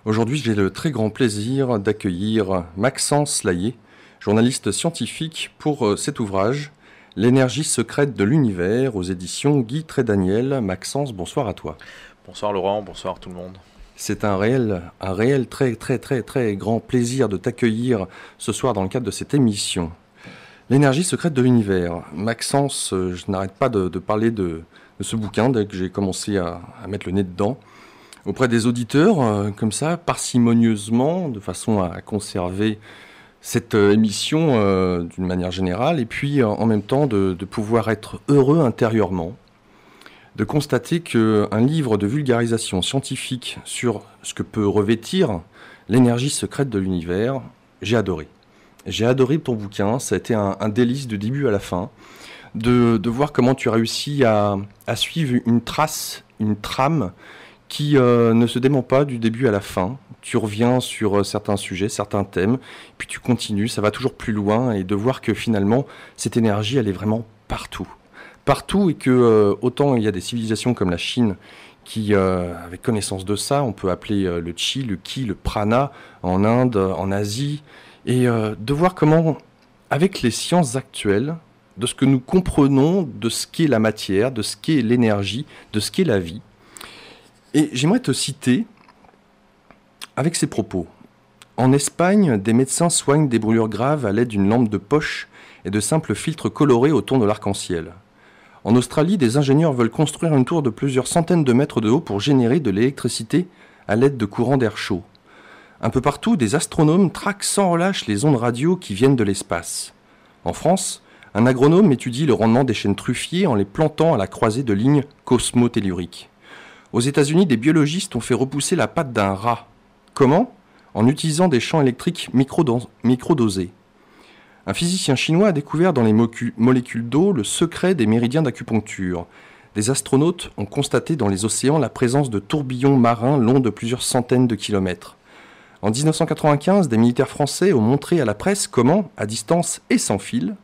Aujourd'hui, j'ai le très grand plaisir d'accueillir Maxence Laillé, journaliste scientifique pour cet ouvrage, L'énergie secrète de l'univers, aux éditions Guy Trédaniel. Maxence, bonsoir à toi. Bonsoir Laurent, bonsoir tout le monde. C'est un réel très grand plaisir de t'accueillir ce soir dans le cadre de cette émission. L'énergie secrète de l'univers. Maxence, je n'arrête pas de parler de ce bouquin dès que j'ai commencé à mettre le nez dedans. Auprès des auditeurs, comme ça, parcimonieusement, de façon à conserver cette émission d'une manière générale, et puis en même temps de pouvoir être heureux intérieurement, de constater qu'un livre de vulgarisation scientifique sur ce que peut revêtir l'énergie secrète de l'univers, j'ai adoré. J'ai adoré ton bouquin, ça a été un délice du début à la fin, de voir comment tu as réussi à suivre une trace, une trame, qui ne se dément pas du début à la fin. Tu reviens sur certains sujets, certains thèmes, puis tu continues, ça va toujours plus loin, et de voir que finalement, cette énergie, elle est vraiment partout. Partout, et que autant il y a des civilisations comme la Chine qui, avec connaissance de ça, on peut appeler le chi, le ki, le prana, en Inde, en Asie, et de voir comment, avec les sciences actuelles, de ce que nous comprenons de ce qu'est la matière, de ce qu'est l'énergie, de ce qu'est la vie. Et j'aimerais te citer avec ces propos. En Espagne, des médecins soignent des brûlures graves à l'aide d'une lampe de poche et de simples filtres colorés autour de l'arc-en-ciel. En Australie, des ingénieurs veulent construire une tour de plusieurs centaines de mètres de haut pour générer de l'électricité à l'aide de courants d'air chaud. Un peu partout, des astronomes traquent sans relâche les ondes radio qui viennent de l'espace. En France, un agronome étudie le rendement des chênes truffiers en les plantant à la croisée de lignes cosmotelluriques. Aux États-Unis, des biologistes ont fait repousser la patte d'un rat. Comment ? En utilisant des champs électriques microdosés. Un physicien chinois a découvert dans les molécules d'eau le secret des méridiens d'acupuncture. Des astronautes ont constaté dans les océans la présence de tourbillons marins longs de plusieurs centaines de kilomètres. En 1995, des militaires français ont montré à la presse comment, à distance et sans fil,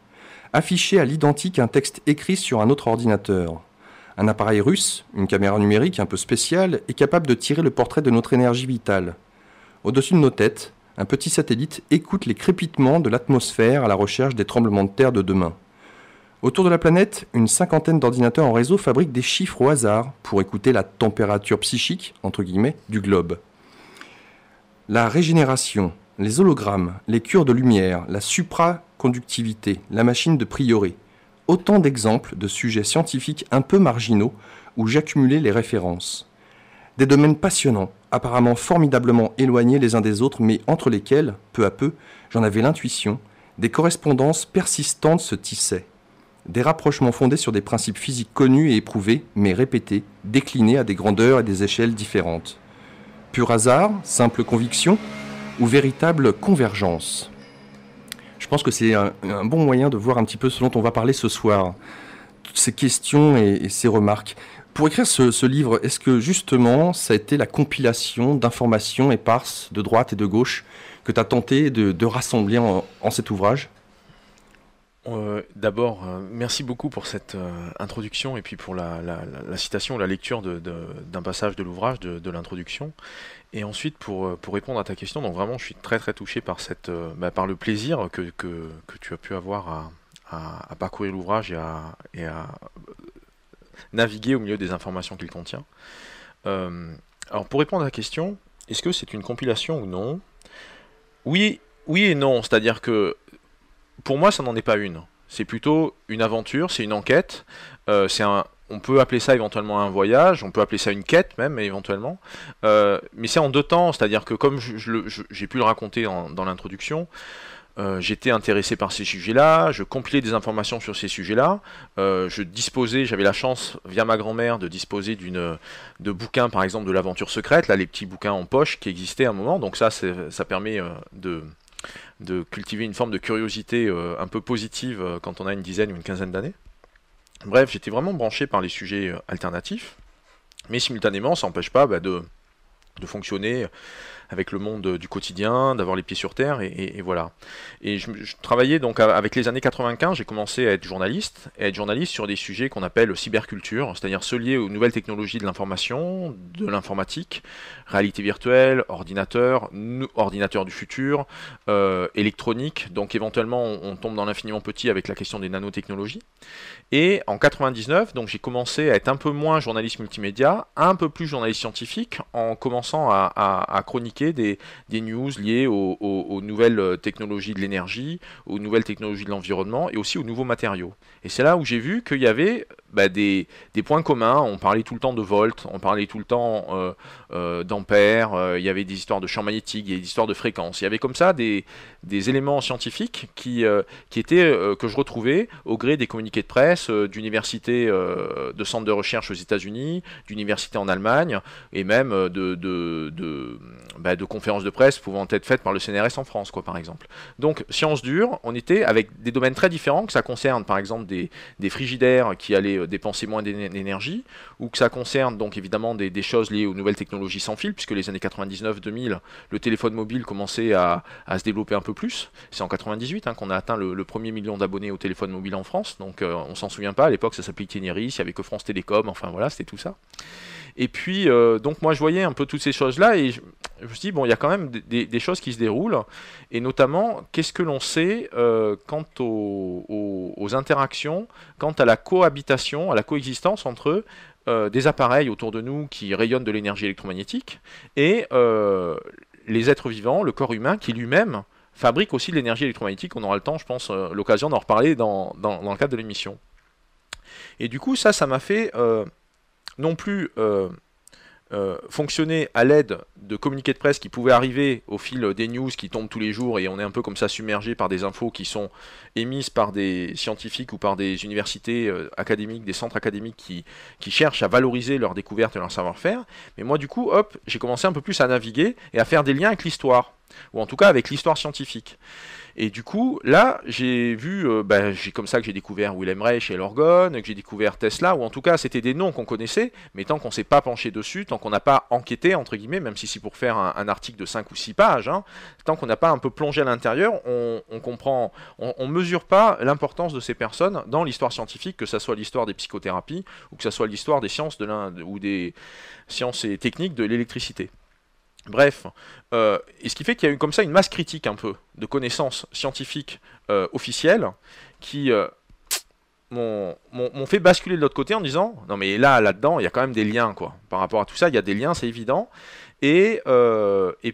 afficher à l'identique un texte écrit sur un autre ordinateur. Un appareil russe, une caméra numérique un peu spéciale, est capable de tirer le portrait de notre énergie vitale. Au-dessus de nos têtes, un petit satellite écoute les crépitements de l'atmosphère à la recherche des tremblements de terre de demain. Autour de la planète, une cinquantaine d'ordinateurs en réseau fabriquent des chiffres au hasard pour écouter la température psychique, entre guillemets, du globe. La régénération, les hologrammes, les cures de lumière, la supraconductivité, la machine de Priory. Autant d'exemples de sujets scientifiques un peu marginaux où j'accumulais les références. Des domaines passionnants, apparemment formidablement éloignés les uns des autres, mais entre lesquels, peu à peu, j'en avais l'intuition, des correspondances persistantes se tissaient. Des rapprochements fondés sur des principes physiques connus et éprouvés, mais répétés, déclinés à des grandeurs et des échelles différentes. Pur hasard, simple conviction, ou véritable convergence ? Je pense que c'est un bon moyen de voir un petit peu ce dont on va parler ce soir. Toutes ces questions et ces remarques. Pour écrire ce livre, est-ce que justement ça a été la compilation d'informations éparses de droite et de gauche que tu as tenté de rassembler en cet ouvrage ? D'abord, merci beaucoup pour cette introduction et puis pour la citation, la lecture d'un passage de l'ouvrage, de l'introduction. Et ensuite, pour répondre à ta question, donc vraiment, je suis très très touché par par le plaisir que tu as pu avoir à parcourir l'ouvrage et à naviguer au milieu des informations qu'il contient. Alors, pour répondre à la question, est-ce que c'est une compilation ou non ? Oui et non, c'est-à-dire que pour moi, ça n'en est pas une. C'est plutôt une aventure, c'est une enquête, on peut appeler ça éventuellement un voyage, on peut appeler ça une quête même éventuellement, mais c'est en deux temps, c'est-à-dire que comme j'ai pu le raconter dans l'introduction, j'étais intéressé par ces sujets-là, je compilais des informations sur ces sujets-là, j'avais la chance, via ma grand-mère, de disposer de bouquins, par exemple, de l'aventure secrète, là, les petits bouquins en poche qui existaient à un moment, donc ça permet de cultiver une forme de curiosité un peu positive quand on a une dizaine ou une quinzaine d'années. Bref, j'étais vraiment branché par les sujets alternatifs, mais simultanément, ça n'empêche pas de de fonctionner avec le monde du quotidien, d'avoir les pieds sur terre, et voilà. Et je travaillais donc avec les années 95, j'ai commencé à être journaliste sur des sujets qu'on appelle cyberculture, c'est-à-dire ceux liés aux nouvelles technologies de l'information, de l'informatique, réalité virtuelle, ordinateur du futur, électronique, donc éventuellement on tombe dans l'infiniment petit avec la question des nanotechnologies. Et en 99, donc j'ai commencé à être un peu moins journaliste multimédia, un peu plus journaliste scientifique, en commençant à chroniquer des news liées aux nouvelles technologies de l'énergie, aux nouvelles technologies de l'environnement et aussi aux nouveaux matériaux. Et c'est là où j'ai vu qu'il y avait des points communs. On parlait tout le temps de volts, on parlait tout le temps d'ampères, il y avait des histoires de champs magnétiques, il y avait des histoires de fréquences. Il y avait comme ça des éléments scientifiques qui étaient, que je retrouvais au gré des communiqués de presse d'universités, de centres de recherche aux États-Unis, d'universités en Allemagne, et même de conférences de presse pouvant être faites par le CNRS en France, quoi, par exemple. Donc, sciences dures, on était avec des domaines très différents, que ça concerne par exemple des frigidaires qui allaient dépenser moins d'énergie, ou que ça concerne donc évidemment des choses liées aux nouvelles technologies sans fil, puisque les années 99-2000, le téléphone mobile commençait à se développer un peu plus. C'est en 98 qu'on a atteint le premier million d'abonnés au téléphone mobile en France, donc on s'en souvient pas, à l'époque ça s'appelait Itinéris, il n'y avait que France Télécom, enfin voilà, c'était tout ça. Et puis, donc moi je voyais un peu toutes ces choses-là, et je me suis dit, bon, il y a quand même des choses qui se déroulent, et notamment, qu'est-ce que l'on sait quant aux interactions, quant à la cohabitation, à la coexistence entre des appareils autour de nous qui rayonnent de l'énergie électromagnétique, et les êtres vivants, le corps humain, qui lui-même fabrique aussi de l'énergie électromagnétique. On aura le temps, je pense, l'occasion d'en reparler dans le cadre de l'émission. Et du coup, ça m'a fait non plus fonctionner à l'aide de communiqués de presse qui pouvaient arriver au fil des news qui tombent tous les jours, et on est un peu comme ça submergé par des infos qui sont émises par des scientifiques ou par des universités académiques, des centres académiques qui cherchent à valoriser leurs découvertes et leur savoir-faire. Mais moi du coup, hop, j'ai commencé un peu plus à naviguer et à faire des liens avec l'histoire, ou en tout cas avec l'histoire scientifique. Et du coup, là, j'ai vu, j'ai comme ça que j'ai découvert Wilhelm Reich et l'orgone, que j'ai découvert Tesla, ou en tout cas, c'était des noms qu'on connaissait, mais tant qu'on ne s'est pas penché dessus, tant qu'on n'a pas enquêté, entre guillemets, même si c'est pour faire un article de 5 ou 6 pages, tant qu'on n'a pas un peu plongé à l'intérieur, on comprend, on mesure pas l'importance de ces personnes dans l'histoire scientifique, que ce soit l'histoire des psychothérapies, ou que ce soit l'histoire des sciences ou des sciences et techniques de l'électricité. Bref, et ce qui fait qu'il y a eu comme ça une masse critique un peu de connaissances scientifiques officielles qui m'ont fait basculer de l'autre côté en disant non mais là-dedans il y a quand même des liens quoi. Par rapport à tout ça, il y a des liens, c'est évident. Et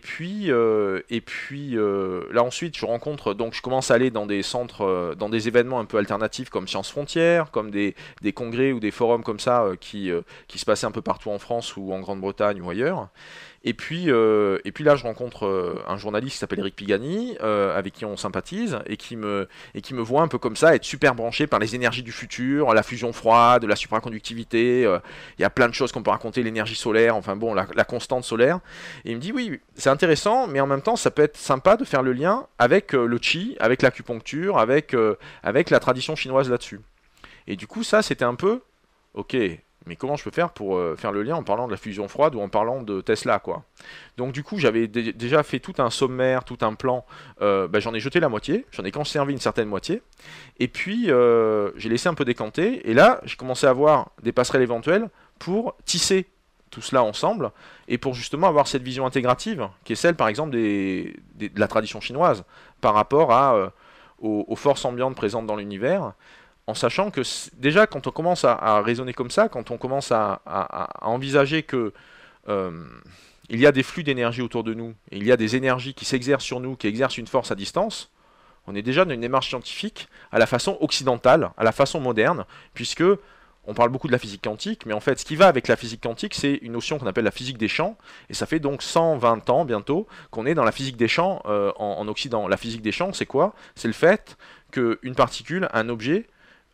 puis là ensuite je rencontre, donc je commence à aller dans des centres, dans des événements un peu alternatifs comme Sciences Frontières, comme des congrès ou des forums comme ça qui se passaient un peu partout en France ou en Grande-Bretagne ou ailleurs. Et puis là, je rencontre un journaliste qui s'appelle Eric Pigani, avec qui on sympathise, et qui me voit un peu comme ça, être super branché par les énergies du futur, la fusion froide, la supraconductivité, il y a plein de choses qu'on peut raconter, l'énergie solaire, enfin bon, la constante solaire. Et il me dit, oui, c'est intéressant, mais en même temps, ça peut être sympa de faire le lien avec le qi, avec l'acupuncture, avec la tradition chinoise là-dessus. Et du coup, ça, c'était un peu, ok, mais comment je peux faire pour faire le lien en parlant de la fusion froide ou en parlant de Tesla, quoi. Donc du coup, j'avais déjà fait tout un sommaire, tout un plan, j'en ai jeté la moitié, j'en ai conservé une certaine moitié, et puis j'ai laissé un peu décanter, et là, j'ai commencé à avoir des passerelles éventuelles pour tisser tout cela ensemble, et pour justement avoir cette vision intégrative, qui est celle, par exemple, de la tradition chinoise, par rapport aux forces ambiantes présentes dans l'univers, en sachant que déjà quand on commence à raisonner comme ça, quand on commence à envisager que il y a des flux d'énergie autour de nous, et il y a des énergies qui s'exercent sur nous, qui exercent une force à distance, on est déjà dans une démarche scientifique à la façon occidentale, à la façon moderne, puisque on parle beaucoup de la physique quantique, mais en fait ce qui va avec la physique quantique, c'est une notion qu'on appelle la physique des champs, et ça fait donc 120 ans bientôt qu'on est dans la physique des champs en Occident. La physique des champs, c'est quoi? C'est le fait qu'une particule, un objet,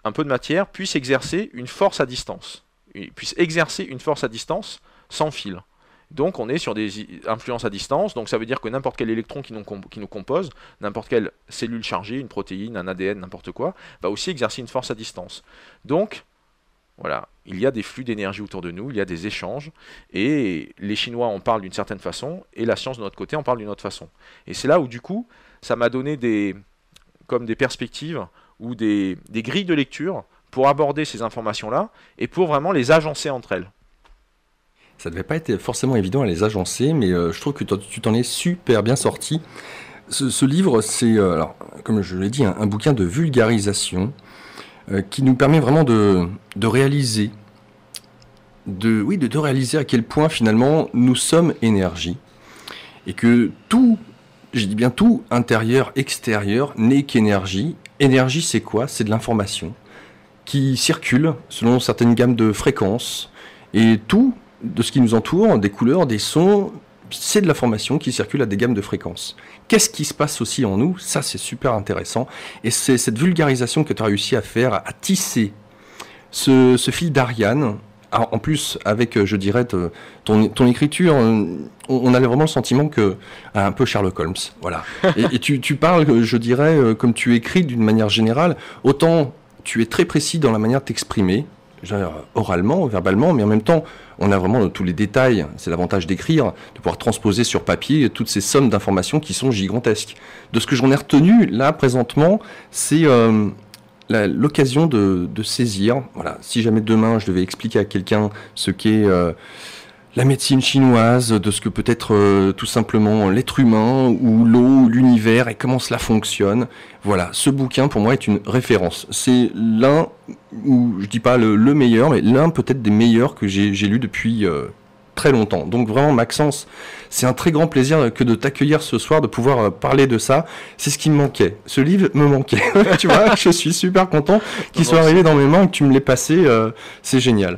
un peu de matière, puisse exercer une force à distance. Puisse exercer une force à distance sans fil. Donc on est sur des influences à distance, donc ça veut dire que n'importe quel électron qui nous compose, n'importe quelle cellule chargée, une protéine, un ADN, n'importe quoi, va aussi exercer une force à distance. Donc, Voilà, il y a des flux d'énergie autour de nous, il y a des échanges, et les Chinois en parlent d'une certaine façon, et la science de notre côté en parle d'une autre façon. Et c'est là où du coup, ça m'a donné comme des perspectives ou des grilles de lecture pour aborder ces informations-là et pour vraiment les agencer entre elles. Ça devait pas être forcément évident à les agencer, mais je trouve que tu t'en es super bien sorti. Ce livre, c'est, alors, comme je l'ai dit, un bouquin de vulgarisation qui nous permet vraiment de réaliser, oui, de réaliser à quel point finalement nous sommes énergie et que tout, je dis bien tout, intérieur, extérieur, n'est qu'énergie. Énergie, c'est quoi? C'est de l'information qui circule selon certaines gammes de fréquences et tout de ce qui nous entoure, des couleurs, des sons, c'est de l'information qui circule à des gammes de fréquences. Qu'est-ce qui se passe aussi en nous? Ça, c'est super intéressant. Et c'est cette vulgarisation que tu as réussi à faire, à tisser ce fil d'Ariane. En plus, avec, je dirais, ton écriture, on avait vraiment le sentiment que, un peu Sherlock Holmes, voilà. Et tu parles, je dirais, comme tu écris d'une manière générale, autant tu es très précis dans la manière de t'exprimer, oralement, verbalement, mais en même temps, on a vraiment tous les détails. C'est l'avantage d'écrire, de pouvoir transposer sur papier toutes ces sommes d'informations qui sont gigantesques. De ce que j'en ai retenu, là, présentement, c'est l'occasion de saisir. Voilà, si jamais demain, je devais expliquer à quelqu'un ce qu'est la médecine chinoise, de ce que peut être tout simplement l'être humain ou l'eau, l'univers et comment cela fonctionne. Voilà, ce bouquin pour moi est une référence. C'est l'un, ou je dis pas le meilleur, mais l'un peut-être des meilleurs que j'ai lu depuis très longtemps. Donc vraiment Maxence, c'est un très grand plaisir que de t'accueillir ce soir, de pouvoir parler de ça. C'est ce qui me manquait. Ce livre me manquait. Tu vois, je suis super content qu'il soit arrivé dans mes mains et que tu me l'aies passé. C'est génial.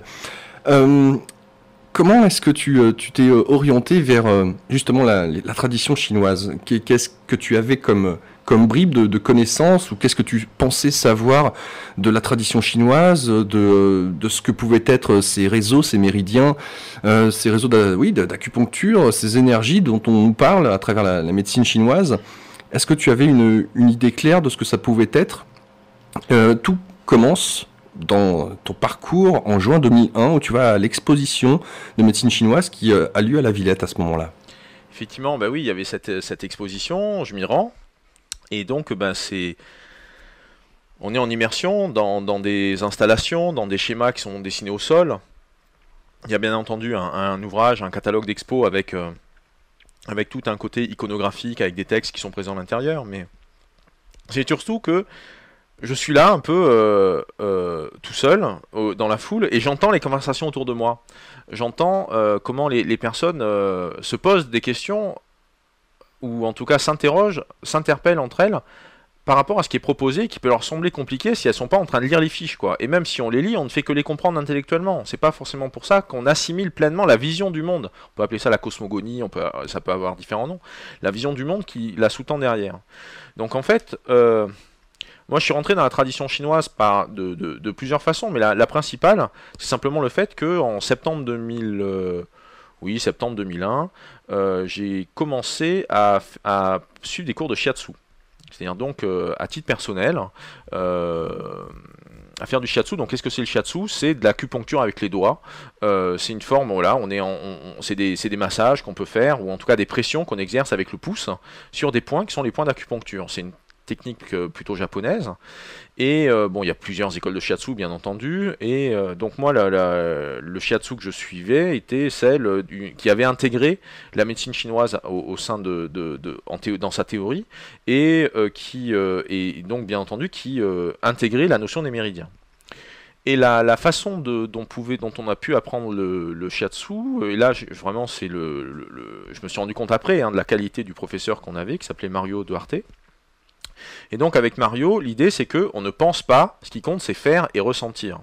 Comment est-ce que tu t'es orienté vers justement la tradition chinoise? Qu'est-ce que tu avais comme bribe de connaissances, ou qu'est-ce que tu pensais savoir de la tradition chinoise, de ce que pouvaient être ces réseaux, ces méridiens, ces réseaux d'acupuncture, ces énergies dont on nous parle à travers la médecine chinoise? Est-ce que tu avais une idée claire de ce que ça pouvait être? Tout commence dans ton parcours en juin 2001 où tu vas à l'exposition de médecine chinoise qui a lieu à la Villette à ce moment-là. Effectivement, bah oui, il y avait cette exposition, je m'y rends, et donc on est en immersion dans des installations, dans des schémas qui sont dessinés au sol. Il y a bien entendu un ouvrage, un catalogue d'expo avec tout un côté iconographique, avec des textes qui sont présents à l'intérieur, mais c'est surtout que je suis là un peu tout seul dans la foule et j'entends les conversations autour de moi. J'entends comment les personnes se posent des questions ou en tout cas s'interrogent, s'interpellent entre elles par rapport à ce qui est proposé, qui peut leur sembler compliqué si elles sont pas en train de lire les fiches, quoi. Et même si on les lit, on ne fait que les comprendre intellectuellement. C'est pas forcément pour ça qu'on assimile pleinement la vision du monde. On peut appeler ça la cosmogonie, ça peut avoir différents noms. La vision du monde qui la sous-tend derrière. Donc en fait, moi, je suis rentré dans la tradition chinoise de plusieurs façons, mais la principale, c'est simplement le fait que en septembre 2001, j'ai commencé à suivre des cours de shiatsu. C'est-à-dire donc à titre personnel, à faire du shiatsu. Donc qu'est-ce que c'est le shiatsu? C'est de l'acupuncture avec les doigts. C'est une forme, voilà, c'est des massages qu'on peut faire, ou en tout cas des pressions qu'on exerce avec le pouce sur des points qui sont les points d'acupuncture. C'est une technique plutôt japonaise, et bon, il y a plusieurs écoles de shiatsu bien entendu, et donc moi le shiatsu que je suivais était celle qui avait intégré la médecine chinoise au sein dans sa théorie, et donc bien entendu qui intégrait la notion des méridiens. Et la façon dont on a pu apprendre le shiatsu, et là vraiment je me suis rendu compte après de la qualité du professeur qu'on avait, qui s'appelait Mario Duarte. Et donc avec Mario, l'idée c'est que on ne pense pas, ce qui compte c'est faire et ressentir.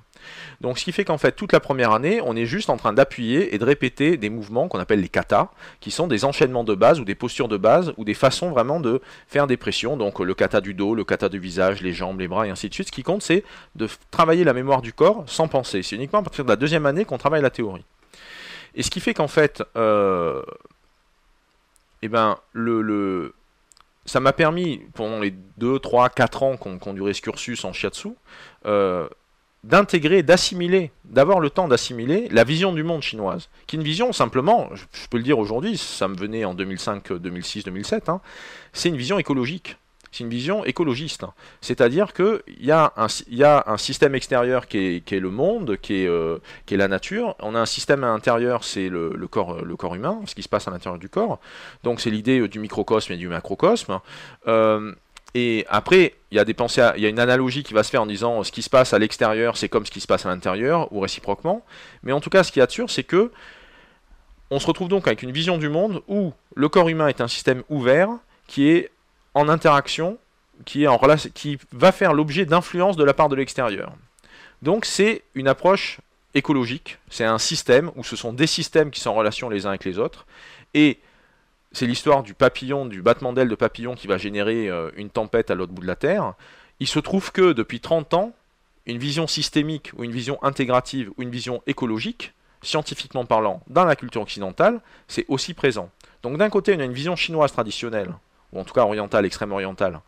Donc ce qui fait qu'en fait toute la première année, on est juste en train d'appuyer et de répéter des mouvements qu'on appelle les katas, qui sont des enchaînements de base ou des postures de base ou des façons vraiment de faire des pressions. Donc le kata du dos, le kata du visage, les jambes, les bras et ainsi de suite. Ce qui compte c'est de travailler la mémoire du corps sans penser. C'est uniquement à partir de la deuxième année qu'on travaille la théorie. Et ce qui fait qu'en fait, ça m'a permis, pendant les 2, 3, 4 ans qu'ont duré ce cursus en shiatsu, d'intégrer, d'assimiler, d'avoir le temps d'assimiler la vision du monde chinoise, qui est une vision simplement, je peux le dire aujourd'hui, ça me venait en 2005, 2006, 2007, hein, c'est une vision écologique. C'est une vision écologiste. C'est-à-dire qu'il y a un système extérieur qui est le monde, qui est la nature. On a un système intérieur, c'est le corps humain, ce qui se passe à l'intérieur du corps. Donc c'est l'idée du microcosme et du macrocosme. Et après, il y a il y a une analogie qui va se faire en disant ce qui se passe à l'extérieur, c'est comme ce qui se passe à l'intérieur, ou réciproquement. Mais en tout cas, ce qu'il y a de sûr, c'est que on se retrouve donc avec une vision du monde où le corps humain est un système ouvert qui est en interaction, qui va faire l'objet d'influence de la part de l'extérieur. Donc c'est une approche écologique, c'est un système où ce sont des systèmes qui sont en relation les uns avec les autres, et c'est l'histoire du papillon, du battement d'aile de papillon qui va générer une tempête à l'autre bout de la Terre. Il se trouve que depuis 30 ans, une vision systémique ou une vision intégrative ou une vision écologique, scientifiquement parlant, dans la culture occidentale, c'est aussi présent. Donc d'un côté, on a une vision chinoise traditionnelle, ou en tout cas orientale, extrême orientale,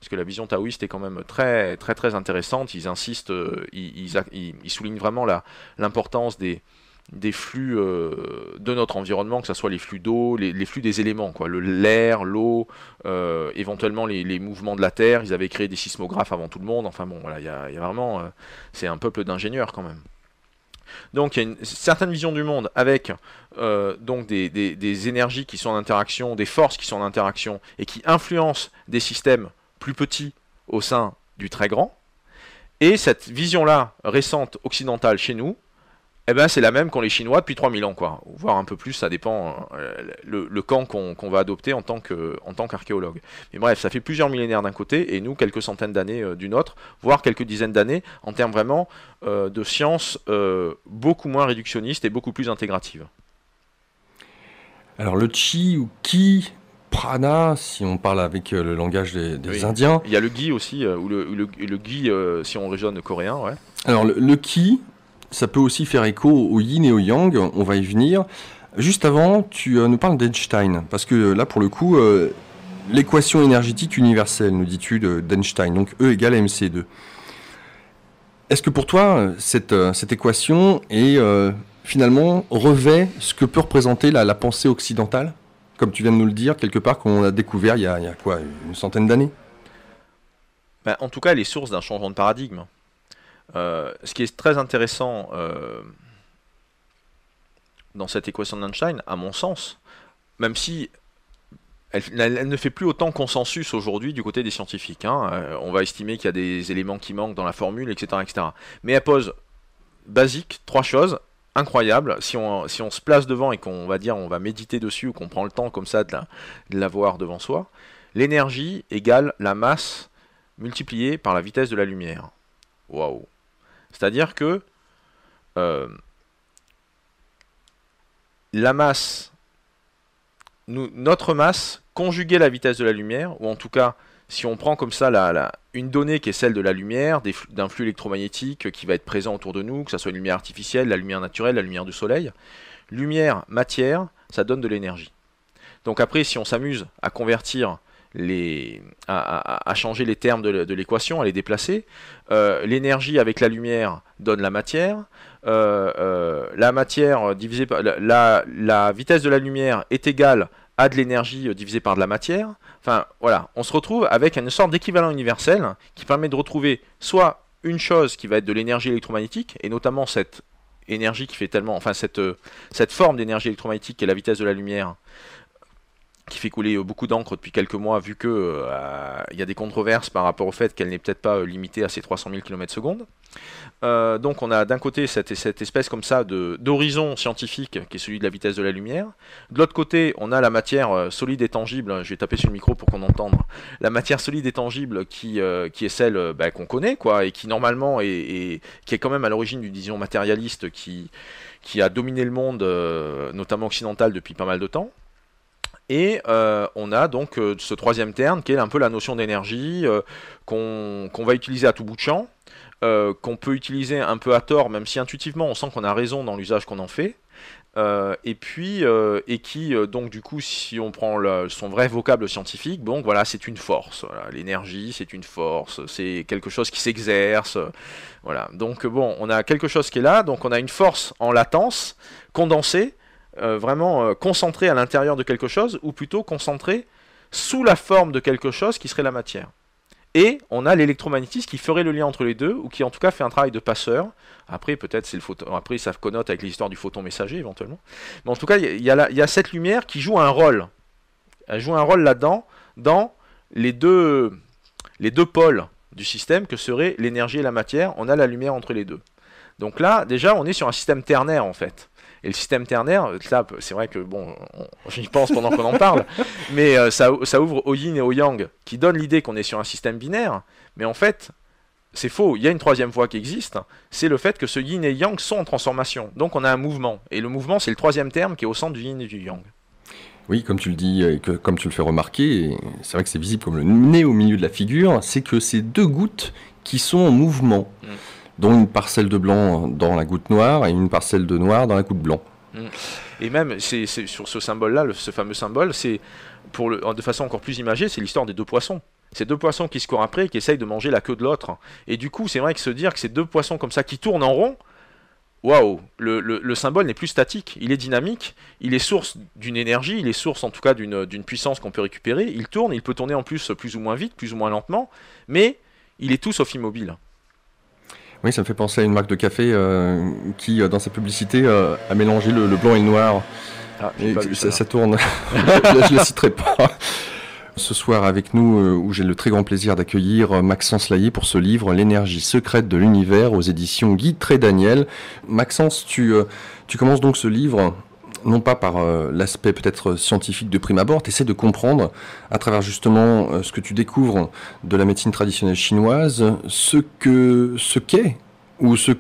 parce que la vision taoïste est quand même très très très intéressante. Ils insistent, ils soulignent vraiment l'importance des flux de notre environnement, que ce soit les flux d'eau, les flux des éléments, quoi, l'air, l'eau, éventuellement les mouvements de la Terre. Ils avaient créé des sismographes avant tout le monde. Enfin bon, voilà, il y a vraiment, c'est un peuple d'ingénieurs quand même. Donc il y a une certaine vision du monde avec donc des énergies qui sont en interaction, des forces qui sont en interaction et qui influencent des systèmes plus petits au sein du très grand. Et cette vision-là, récente, occidentale chez nous, eh ben, c'est la même qu'ont les Chinois depuis 3000 ans, quoi. Voire un peu plus, ça dépend le camp qu'on va adopter en tant qu'archéologue. Mais bref, ça fait plusieurs millénaires d'un côté, et nous, quelques centaines d'années d'une autre, voire quelques dizaines d'années, en termes vraiment de sciences beaucoup moins réductionnistes et beaucoup plus intégratives. Alors le chi ou ki, prana, si on parle avec le langage des Oui. Indiens. Il y a le gi aussi, ou le gi si on raisonne coréen, ouais. Alors le ki, ça peut aussi faire écho au yin et au yang, on va y venir. Juste avant, tu nous parles d'Einstein, parce que là, pour le coup, l'équation énergétique universelle, nous dis-tu, d'Einstein, donc E égale mc2. Est-ce que pour toi, cette équation est finalement revêt ce que peut représenter la pensée occidentale, comme tu viens de nous le dire, quelque part qu'on a découvert il y a quoi, une centaine d'années? Ben, en tout cas, elle est source d'un changement de paradigme. Ce qui est très intéressant dans cette équation d'Einstein, à mon sens, même si elle ne fait plus autant consensus aujourd'hui du côté des scientifiques, hein, on va estimer qu'il y a des éléments qui manquent dans la formule, etc., etc. Mais elle pose, basique, 3 choses incroyables. Si on se place devant et qu'on va dire on va méditer dessus, ou qu'on prend le temps comme ça de la voir devant soi, l'énergie égale la masse multipliée par la vitesse de la lumière. Waouh! C'est-à-dire que la masse, notre masse, conjuguée à la vitesse de la lumière, ou en tout cas, si on prend comme ça une donnée qui est celle de la lumière, d'un flux électromagnétique qui va être présent autour de nous, que ce soit une lumière artificielle, la lumière naturelle, la lumière du soleil, lumière, matière, ça donne de l'énergie. Donc après, si on s'amuse à convertir à changer les termes de l'équation, à les déplacer. L'énergie avec la lumière donne la matière. La matière divisée par la vitesse de la lumière est égale à de l'énergie divisée par de la matière. Enfin voilà, on se retrouve avec une sorte d'équivalent universel qui permet de retrouver soit une chose qui va être de l'énergie électromagnétique, et notamment cette énergie qui fait tellement, enfin cette forme d'énergie électromagnétique qui est la vitesse de la lumière, qui fait couler beaucoup d'encre depuis quelques mois, vu que y a des controverses par rapport au fait qu'elle n'est peut-être pas limitée à ces 300 000 km/s. Donc on a d'un côté cette espèce comme ça d'horizon scientifique qui est celui de la vitesse de la lumière. De l'autre côté, on a la matière solide et tangible, je vais taper sur le micro pour qu'on entende, la matière solide et tangible qui est celle qu'on connaît, quoi, et qui normalement qui est quand même à l'origine d'une vision matérialiste qui a dominé le monde, notamment occidental, depuis pas mal de temps. Et on a donc ce troisième terme qui est un peu la notion d'énergie qu'on va utiliser à tout bout de champ, qu'on peut utiliser un peu à tort, même si intuitivement on sent qu'on a raison dans l'usage qu'on en fait. et qui, donc du coup, si on prend son vrai vocable scientifique, donc voilà, c'est une force. Voilà. L'énergie, c'est une force, c'est quelque chose qui s'exerce. Voilà. Donc bon, on a quelque chose qui est là, donc on a une force en latence, condensée, vraiment concentrée à l'intérieur de quelque chose, ou plutôt concentrée sous la forme de quelque chose qui serait la matière. Et on a l'électromagnétisme qui ferait le lien entre les deux, ou qui en tout cas fait un travail de passeur. Après, peut-être c'est le photon. Après, ça connote avec l'histoire du photon messager éventuellement. Mais en tout cas, il y a cette lumière qui joue un rôle. Elle joue un rôle là-dedans, dans les deux pôles du système que seraient l'énergie et la matière. On a la lumière entre les deux. Donc là, déjà, on est sur un système ternaire en fait. Et le système ternaire, là, c'est vrai que bon, j'y pense pendant qu'on en parle, mais ça ouvre au yin et au yang, qui donne l'idée qu'on est sur un système binaire, mais en fait, c'est faux. Il y a une troisième voie qui existe, c'est le fait que ce yin et yang sont en transformation. Donc on a un mouvement, et le mouvement, c'est le troisième terme qui est au centre du yin et du yang. Oui, comme tu le dis, et comme tu le fais remarquer, et c'est vrai que c'est visible comme le nez au milieu de la figure, c'est que ces deux gouttes qui sont en mouvement. Dont une parcelle de blanc dans la goutte noire et une parcelle de noir dans la goutte blanc. Et même, c'est sur ce symbole-là, ce fameux symbole, c'est de façon encore plus imagée, c'est l'histoire des deux poissons. Ces deux poissons qui se courent après et qui essayent de manger la queue de l'autre. Et du coup, c'est vrai que se dire que ces deux poissons comme ça qui tournent en rond, waouh, le symbole n'est plus statique, il est dynamique, il est source d'une énergie, il est source en tout cas d'une puissance qu'on peut récupérer. Il tourne, il peut tourner en plus ou moins vite, plus ou moins lentement, mais il est tout sauf immobile. Oui, ça me fait penser à une marque de café qui, dans sa publicité, a mélangé le blanc et le noir. Ah, et ça tourne. Je ne le citerai pas. Ce soir avec nous, où j'ai le très grand plaisir d'accueillir Maxence Laillé pour ce livre « L'énergie secrète de l'univers » aux éditions Guy Trédaniel. Maxence, tu commences donc ce livre, non pas par l'aspect peut-être scientifique de prime abord, tu essaies de comprendre, à travers justement ce que tu découvres de la médecine traditionnelle chinoise, ce qu'est, ou ce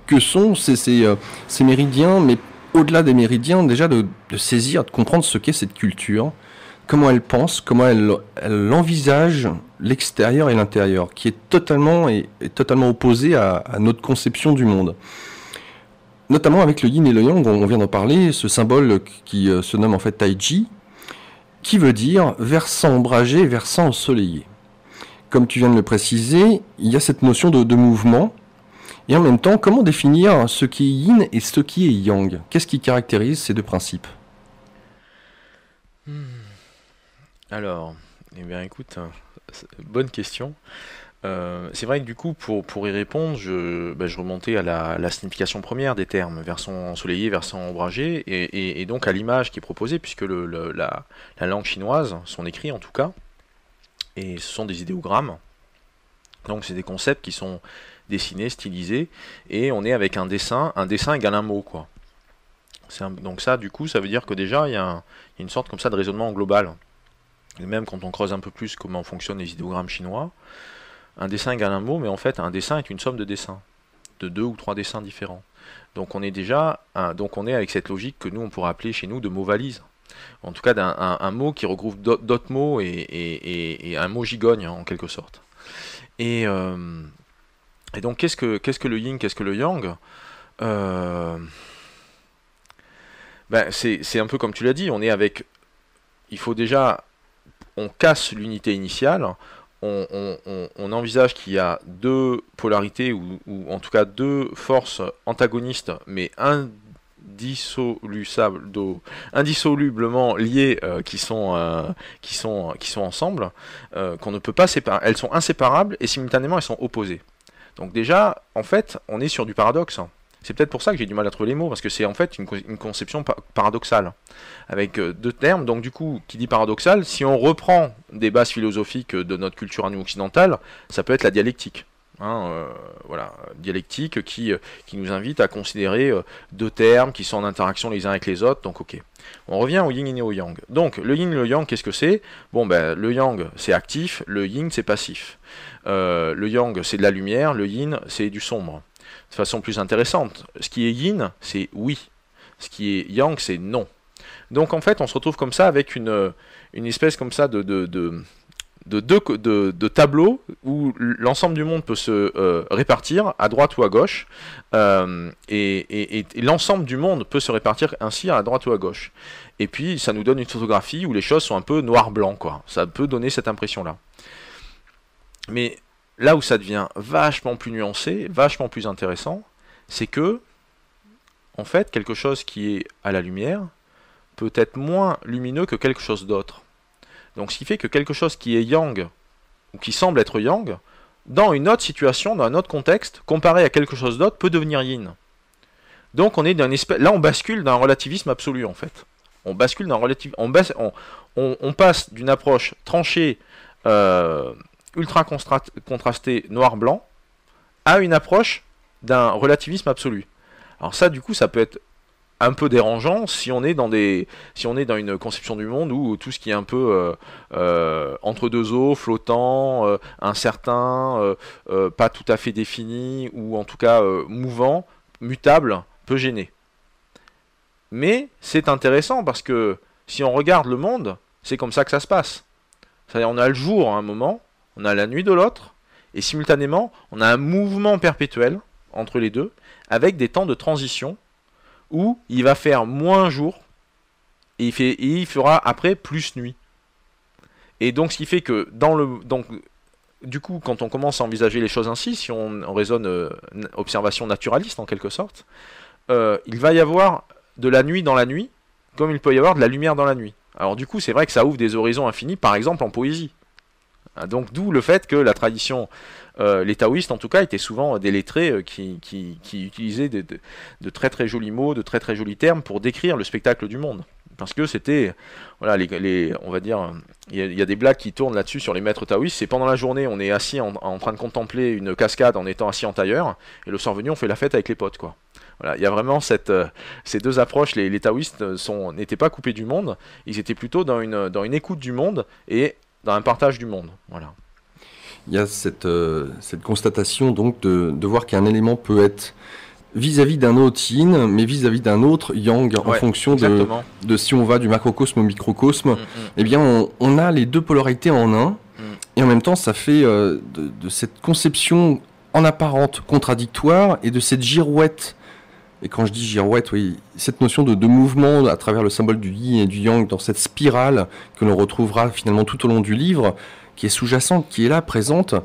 que sont ces méridiens, mais au-delà des méridiens, déjà de saisir, de comprendre ce qu'est cette culture, comment elle pense, comment elle envisage l'extérieur et l'intérieur, qui est totalement opposé à notre conception du monde. Notamment avec le yin et le yang, on vient d'en parler, ce symbole qui se nomme en fait Taiji, qui veut dire versant ombragé, versant ensoleillé. Comme tu viens de le préciser, il y a cette notion de mouvement, et en même temps, comment définir ce qui est yin et ce qui est yang? Qu'est-ce qui caractérise ces deux principes? Alors, eh bien écoute, bonne question. C'est vrai que du coup, pour y répondre, je remontais à la signification première des termes, versant ensoleillé, versant ombragé, et donc à l'image qui est proposée, puisque la langue chinoise, son écrit en tout cas, et ce sont des idéogrammes, donc c'est des concepts qui sont dessinés, stylisés, et on est avec un dessin égale un mot, quoi. Donc ça, du coup, ça veut dire que déjà, il y a une sorte comme ça de raisonnement global. Et même quand on creuse un peu plus comment fonctionnent les idéogrammes chinois, un dessin égale un mot, mais en fait un dessin est une somme de dessins, de 2 ou 3 dessins différents. Donc on est avec cette logique que nous on pourrait appeler chez nous de mot valise. En tout cas un mot qui regroupe d'autres mots et un mot gigogne en quelque sorte. Et donc qu'est-ce que le yin, qu'est-ce que le yang? C'est un peu comme tu l'as dit, on casse l'unité initiale. On envisage qu'il y a deux polarités, ou en tout cas deux forces antagonistes, mais indissolublement liées, qui sont ensemble, qu'on ne peut pas séparer. Elles sont inséparables et simultanément elles sont opposées. Donc déjà, en fait, on est sur du paradoxe. C'est peut-être pour ça que j'ai du mal à trouver les mots, parce que c'est en fait une conception paradoxale, avec deux termes. Donc du coup, qui dit paradoxal, si on reprend des bases philosophiques de notre culture à nous occidentale, ça peut être la dialectique. Dialectique qui nous invite à considérer deux termes qui sont en interaction les uns avec les autres. Donc ok. On revient au yin et au yang. Donc le yin et le yang, qu'est-ce que c'est? Le yang c'est actif, le yin c'est passif. Le yang c'est de la lumière, le yin c'est du sombre. De façon plus intéressante, ce qui est yin, c'est oui. Ce qui est yang, c'est non. Donc en fait, on se retrouve comme ça avec une espèce comme ça de tableaux où l'ensemble du monde peut se répartir à droite ou à gauche, et l'ensemble du monde peut se répartir ainsi à droite ou à gauche. Et puis ça nous donne une photographie où les choses sont un peu noir-blanc, quoi. Ça peut donner cette impression-là. Mais là où ça devient vachement plus nuancé, vachement plus intéressant, c'est que, en fait, quelque chose qui est à la lumière peut être moins lumineux que quelque chose d'autre. Donc ce qui fait que quelque chose qui est yang, ou qui semble être yang, dans une autre situation, dans un autre contexte, comparé à quelque chose d'autre, peut devenir yin. Donc on est là on bascule d'un relativisme absolu, en fait. On bascule d'un relativisme... On passe d'une approche tranchée, ultra contrastée, noir-blanc, à une approche d'un relativisme absolu. Alors ça, du coup, ça peut être un peu dérangeant si on est dans une conception du monde où tout ce qui est un peu entre deux eaux, flottant, incertain, pas tout à fait défini, ou en tout cas mouvant, mutable, peut gêner. Mais c'est intéressant parce que si on regarde le monde, c'est comme ça que ça se passe. C'est-à-dire on a le jour à un moment, on a la nuit de l'autre, et simultanément on a un mouvement perpétuel entre les deux, avec des temps de transition où il va faire moins jour et il fera après plus nuit. Et donc ce qui fait que du coup, quand on commence à envisager les choses ainsi, si on raisonne observation naturaliste en quelque sorte, il va y avoir de la nuit dans la nuit, comme il peut y avoir de la lumière dans la nuit. Alors du coup, c'est vrai que ça ouvre des horizons infinis, par exemple en poésie. Donc d'où le fait que la tradition, les taoïstes en tout cas, étaient souvent des lettrés qui utilisaient de très très jolis mots, de très très jolis termes pour décrire le spectacle du monde. Parce que c'était, voilà, on va dire, il y a des blagues qui tournent là-dessus sur les maîtres taoïstes. C'est pendant la journée, on est assis en train de contempler une cascade en étant assis en tailleur, et le soir venu, on fait la fête avec les potes, quoi. Voilà, il y a vraiment ces deux approches. Les taoïstes n'étaient pas coupés du monde, ils étaient plutôt dans une écoute du monde et dans un partage du monde. Voilà. Il y a cette constatation donc de voir qu'un élément peut être vis-à-vis d'un autre yin, mais vis-à-vis d'un autre yang, en fonction de si on va du macrocosme au microcosme. Eh bien, on a les deux polarités en un, et en même temps, ça fait de cette conception en apparente contradictoire et de cette girouette. Et quand je dis girouette, oui, cette notion de mouvement à travers le symbole du yin et du yang, dans cette spirale que l'on retrouvera finalement tout au long du livre, qui est sous-jacente, qui est là, présente,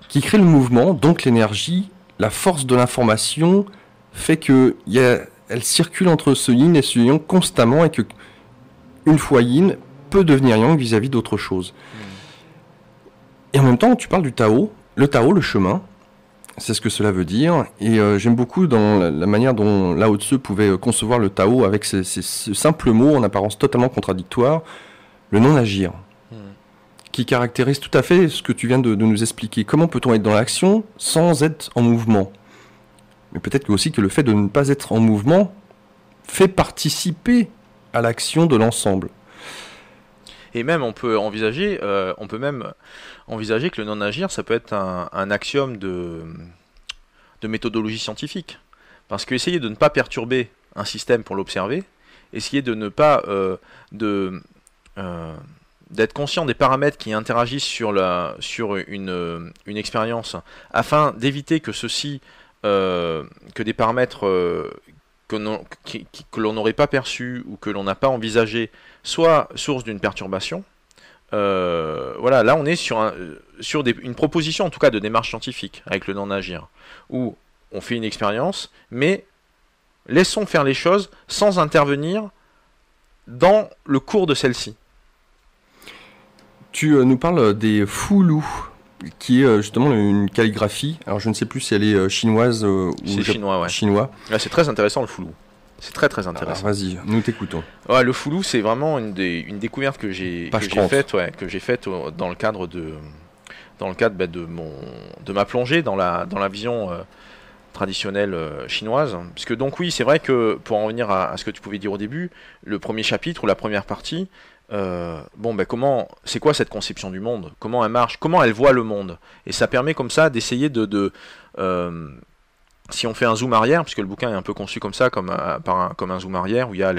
qui crée le mouvement, donc l'énergie, la force de l'information fait qu'elle circule entre ce yin et ce yang constamment, et que une fois yin peut devenir yang vis-à-vis d'autre chose. Et en même temps, tu parles du Tao, le chemin, c'est ce que cela veut dire, et j'aime beaucoup dans la manière dont Lao Tzu pouvait concevoir le Tao avec ce simple mot en apparence totalement contradictoire, le non-agir, qui caractérise tout à fait ce que tu viens de nous expliquer. Comment peut-on être dans l'action sans être en mouvement ? Mais peut-être aussi que le fait de ne pas être en mouvement fait participer à l'action de l'ensemble. Et même on peut même envisager que le non-agir, ça peut être un axiome de méthodologie scientifique. Parce que essayer de ne pas perturber un système pour l'observer, essayer de ne pas d'être conscient des paramètres qui interagissent sur une expérience, afin d'éviter que que des paramètres que l'on n'aurait pas perçus ou que l'on n'a pas envisagé soient source d'une perturbation. Voilà, là on est sur une proposition en tout cas de démarche scientifique avec le non-agir, où on fait une expérience, mais laissons faire les choses sans intervenir dans le cours de celle-ci. Tu nous parles des Fulu, qui est justement une calligraphie. Alors je ne sais plus si elle est chinoise ou chinois, ouais. Chinois. Ouais, c'est très intéressant le Fulu. C'est très très intéressant. Alors, vas-y, nous t'écoutons. Ouais, le Fulu, c'est vraiment une découverte que j'ai faite dans le cadre de ma plongée dans la vision traditionnelle chinoise. Parce que donc oui, c'est vrai que pour en revenir à ce que tu pouvais dire au début, le premier chapitre ou la première partie, c'est quoi cette conception du monde? Comment elle marche? Comment elle voit le monde? Et ça permet comme ça d'essayer si on fait un zoom arrière, puisque le bouquin est un peu conçu comme ça, comme un zoom arrière, où il y a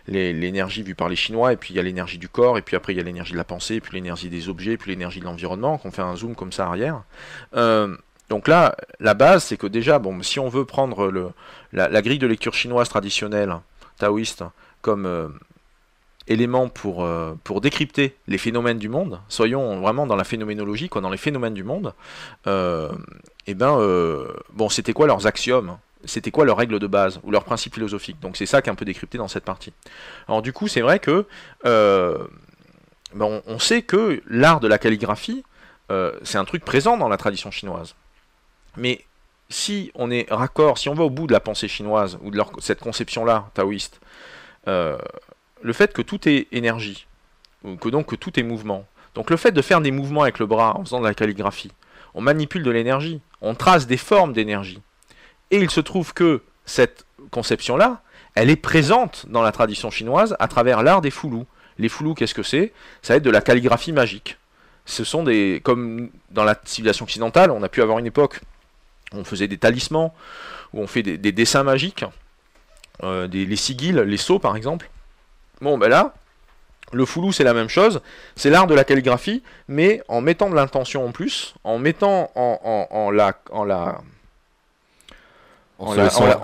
l'énergie vue par les Chinois, et puis il y a l'énergie du corps, et puis après il y a l'énergie de la pensée, et puis l'énergie des objets, et puis l'énergie de l'environnement, qu'on fait un zoom comme ça arrière. Donc là, la base, c'est que déjà, bon, si on veut prendre la grille de lecture chinoise traditionnelle, taoïste, comme élément pour décrypter les phénomènes du monde, soyons vraiment dans la phénoménologie, quoi, dans les phénomènes du monde, bon, c'était quoi leurs axiomes? C'était quoi leurs règles de base ou leurs principes philosophiques? Donc c'est ça qui est un peu décrypté dans cette partie. Alors du coup, c'est vrai que on sait que l'art de la calligraphie, c'est un truc présent dans la tradition chinoise. Mais si on est raccord, si on va au bout de la pensée chinoise ou de cette conception-là taoïste, le fait que tout est énergie, ou que tout est mouvement. Donc le fait de faire des mouvements avec le bras en faisant de la calligraphie, on manipule de l'énergie, on trace des formes d'énergie. Et il se trouve que cette conception-là, elle est présente dans la tradition chinoise à travers l'art des foulous. Les foulous, qu'est-ce que c'est? Ça va être de la calligraphie magique. Ce sont comme dans la civilisation occidentale, on a pu avoir une époque où on faisait des talismans, où on fait des dessins magiques, les sigils, les sceaux par exemple. Bon, ben là, le foulou c'est la même chose, c'est l'art de la calligraphie, mais en mettant de l'intention en plus, en mettant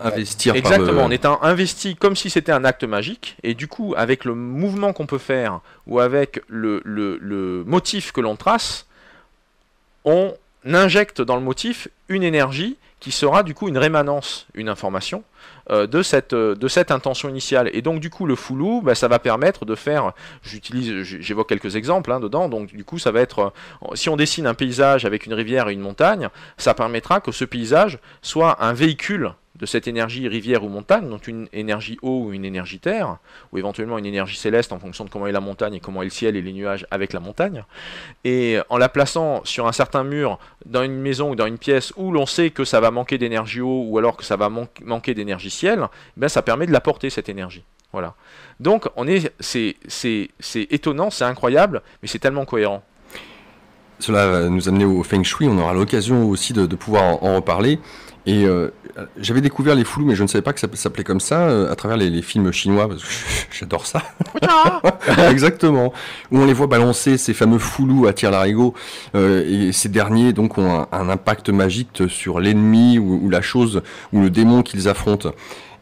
investir exactement, en étant investi comme si c'était un acte magique, et du coup, avec le mouvement qu'on peut faire, ou avec le motif que l'on trace, on injecte dans le motif une énergie qui sera du coup une rémanence, une information de cette intention initiale. Et donc du coup le foulou, ça va permettre de faire, j'évoque quelques exemples dedans, donc du coup ça va être, si on dessine un paysage avec une rivière et une montagne, ça permettra que ce paysage soit un véhicule de cette énergie rivière ou montagne, donc une énergie eau ou une énergie terre, ou éventuellement une énergie céleste en fonction de comment est la montagne et comment est le ciel et les nuages avec la montagne. Et en la plaçant sur un certain mur, dans une maison ou dans une pièce où l'on sait que ça va manquer d'énergie eau ou alors que ça va manquer d'énergie ciel, ça permet de l'apporter cette énergie. Voilà. Donc c'est étonnant, c'est incroyable, mais c'est tellement cohérent. Cela va nous amener au Feng Shui, on aura l'occasion aussi de pouvoir en reparler. Et j'avais découvert les foulous, mais je ne savais pas que ça s'appelait comme ça, à travers les films chinois, parce que j'adore ça. Exactement. Où on les voit balancer ces fameux foulous à tire-larigot, et ces derniers donc ont un impact magique sur l'ennemi ou la chose ou le démon qu'ils affrontent.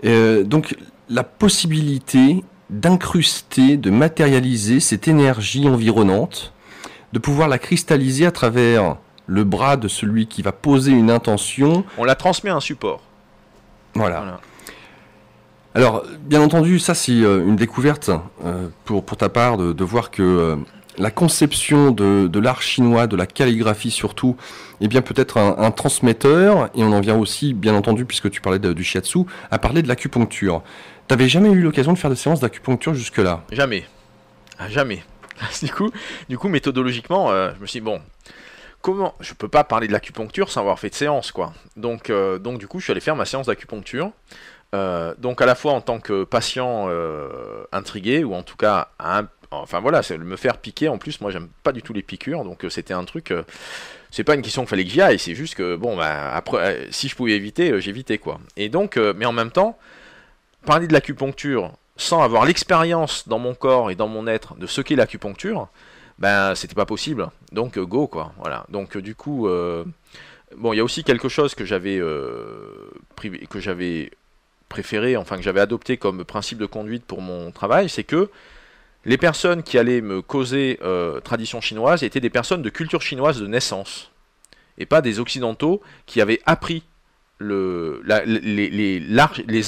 Donc la possibilité d'incruster, de matérialiser cette énergie environnante, de pouvoir la cristalliser à travers le bras de celui qui va poser une intention. On la transmet à un support. Voilà. Alors, bien entendu, ça c'est une découverte pour ta part de voir que la conception de l'art chinois, de la calligraphie surtout, est bien peut-être un transmetteur, et on en vient aussi, bien entendu, puisque tu parlais du shiatsu, à parler de l'acupuncture. T'avais jamais eu l'occasion de faire des séances d'acupuncture jusque-là? Jamais. Jamais. Du coup, méthodologiquement, je me suis dit, bon, comment je peux pas parler de l'acupuncture sans avoir fait de séance, quoi. Donc du coup, je suis allé faire ma séance d'acupuncture. Donc à la fois en tant que patient intrigué, ou en tout cas, enfin voilà, c'est me faire piquer. En plus, moi, j'aime pas du tout les piqûres, donc c'était un truc. C'est pas une question qu'il fallait que j'y aille, c'est juste que bon, après, si je pouvais éviter, j'évitais, quoi. Et donc, mais en même temps, parler de l'acupuncture sans avoir l'expérience dans mon corps et dans mon être de ce qu'est l'acupuncture, c'était pas possible. Donc go, quoi. Voilà. Donc du coup, bon, il y a aussi quelque chose que j'avais préféré, enfin que j'avais adopté comme principe de conduite pour mon travail, c'est que les personnes qui allaient me causer tradition chinoise étaient des personnes de culture chinoise de naissance, et pas des occidentaux qui avaient appris les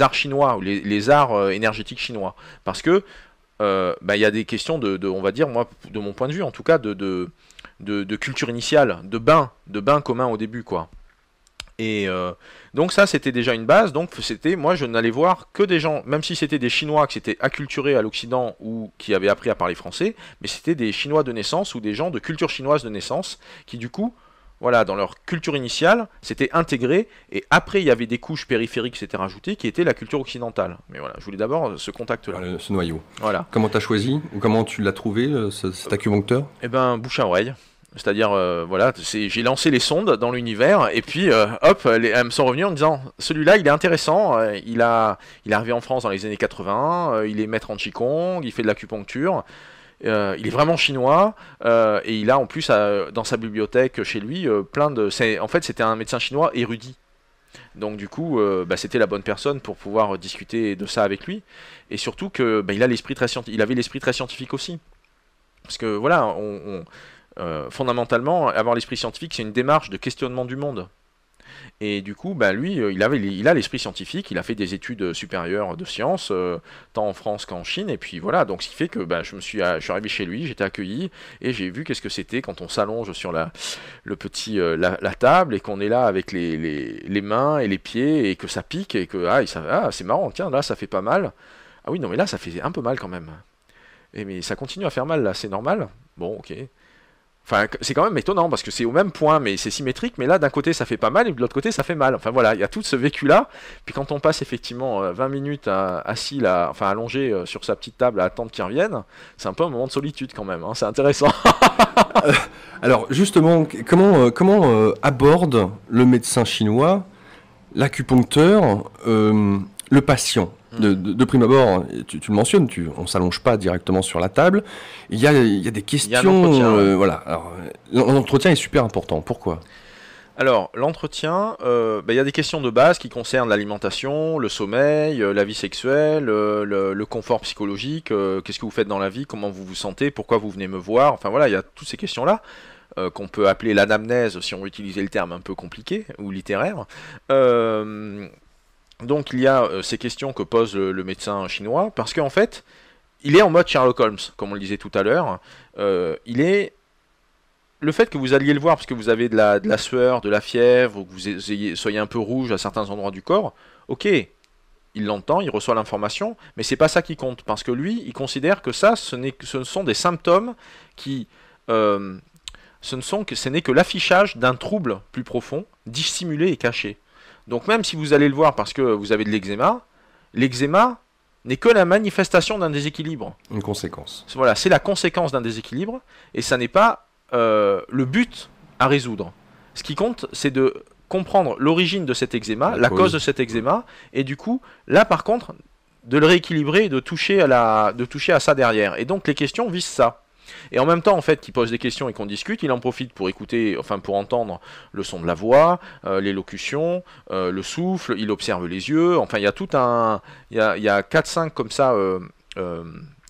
arts chinois ou les arts énergétiques chinois. Parce que y a des questions on va dire, moi, de mon point de vue en tout cas, de culture initiale, de bain commun au début, quoi. Et donc ça, c'était déjà une base. Donc moi, je n'allais voir que des gens, même si c'était des Chinois qui s'étaient acculturés à l'Occident ou qui avaient appris à parler français, mais c'était des Chinois de naissance ou des gens de culture chinoise de naissance qui, du coup, voilà, dans leur culture initiale, c'était intégré, et après il y avait des couches périphériques qui s'étaient rajoutées, qui étaient la culture occidentale. Mais voilà, je voulais d'abord ce contact-là. Ce noyau. Voilà. Comment tu as choisi, ou comment tu l'as trouvé, cet acupuncteur? Bouche à oreille. C'est-à-dire, voilà, j'ai lancé les sondes dans l'univers, et puis, hop, elles me sont revenues en me disant, celui-là, il est intéressant, il est arrivé en France dans les années 80, il est maître en Qigong, il fait de l'acupuncture, il est vraiment chinois, et il a en plus, dans sa bibliothèque, chez lui, plein de... En fait, c'était un médecin chinois érudit. Donc du coup, c'était la bonne personne pour pouvoir discuter de ça avec lui, et surtout que il avait l'esprit très scientifique aussi. Parce que voilà, fondamentalement, avoir l'esprit scientifique, c'est une démarche de questionnement du monde. Et du coup, lui, il a l'esprit scientifique, il a fait des études supérieures de sciences, tant en France qu'en Chine, et puis voilà, donc ce qui fait que je suis arrivé chez lui, j'étais accueilli, et j'ai vu qu'est-ce que c'était quand on s'allonge sur la table, et qu'on est là avec les mains et les pieds, et que ça pique, et que c'est marrant, tiens, là ça fait pas mal. Ah oui, non mais là ça fait un peu mal quand même. Mais ça continue à faire mal là, c'est normal. Bon, ok. Enfin, c'est quand même étonnant parce que c'est au même point, mais c'est symétrique. Mais là, d'un côté, ça fait pas mal et de l'autre côté, ça fait mal. Enfin voilà, il y a tout ce vécu-là. Puis quand on passe effectivement 20 minutes assis là, enfin allongé sur sa petite table à attendre qu'il revienne, c'est un peu un moment de solitude quand même. Hein, c'est intéressant. Alors justement, comment aborde le médecin chinois, l'acupuncteur, le patient? De prime abord, tu le mentionnes, on ne s'allonge pas directement sur la table. Il y a des questions. Voilà. Alors, l'entretien est super important. Pourquoi? Alors, l'entretien, il y a des questions de base qui concernent l'alimentation, le sommeil, la vie sexuelle, le confort psychologique, qu'est-ce que vous faites dans la vie, comment vous vous sentez, pourquoi vous venez me voir. Enfin voilà, il y a toutes ces questions-là. Qu'on peut appeler l'anamnèse si on veut utiliser le terme un peu compliqué ou littéraire. Donc il y a ces questions que pose le médecin chinois, parce qu'en fait, il est en mode Sherlock Holmes, comme on le disait tout à l'heure. Le fait que vous alliez le voir parce que vous avez de la sueur, de la fièvre, ou que vous soyez un peu rouge à certains endroits du corps, ok, il l'entend, il reçoit l'information, mais c'est pas ça qui compte, parce que lui, il considère que ça, ce sont des symptômes qui... ce n'est que l'affichage d'un trouble plus profond, dissimulé et caché. Donc même si vous allez le voir parce que vous avez de l'eczéma n'est que la manifestation d'un déséquilibre. Une conséquence. Voilà, c'est la conséquence d'un déséquilibre, et ça n'est pas le but à résoudre. Ce qui compte, c'est de comprendre l'origine de cet eczéma, la cause de cet eczéma, et du coup, là par contre, de le rééquilibrer et de toucher à ça derrière. Et donc les questions visent ça. Et en même temps, en fait, qu'il pose des questions et qu'on discute, il en profite pour écouter, enfin pour entendre le son de la voix, l'élocution, le souffle, il observe les yeux, enfin il y a tout un... Il y a 4-5 comme ça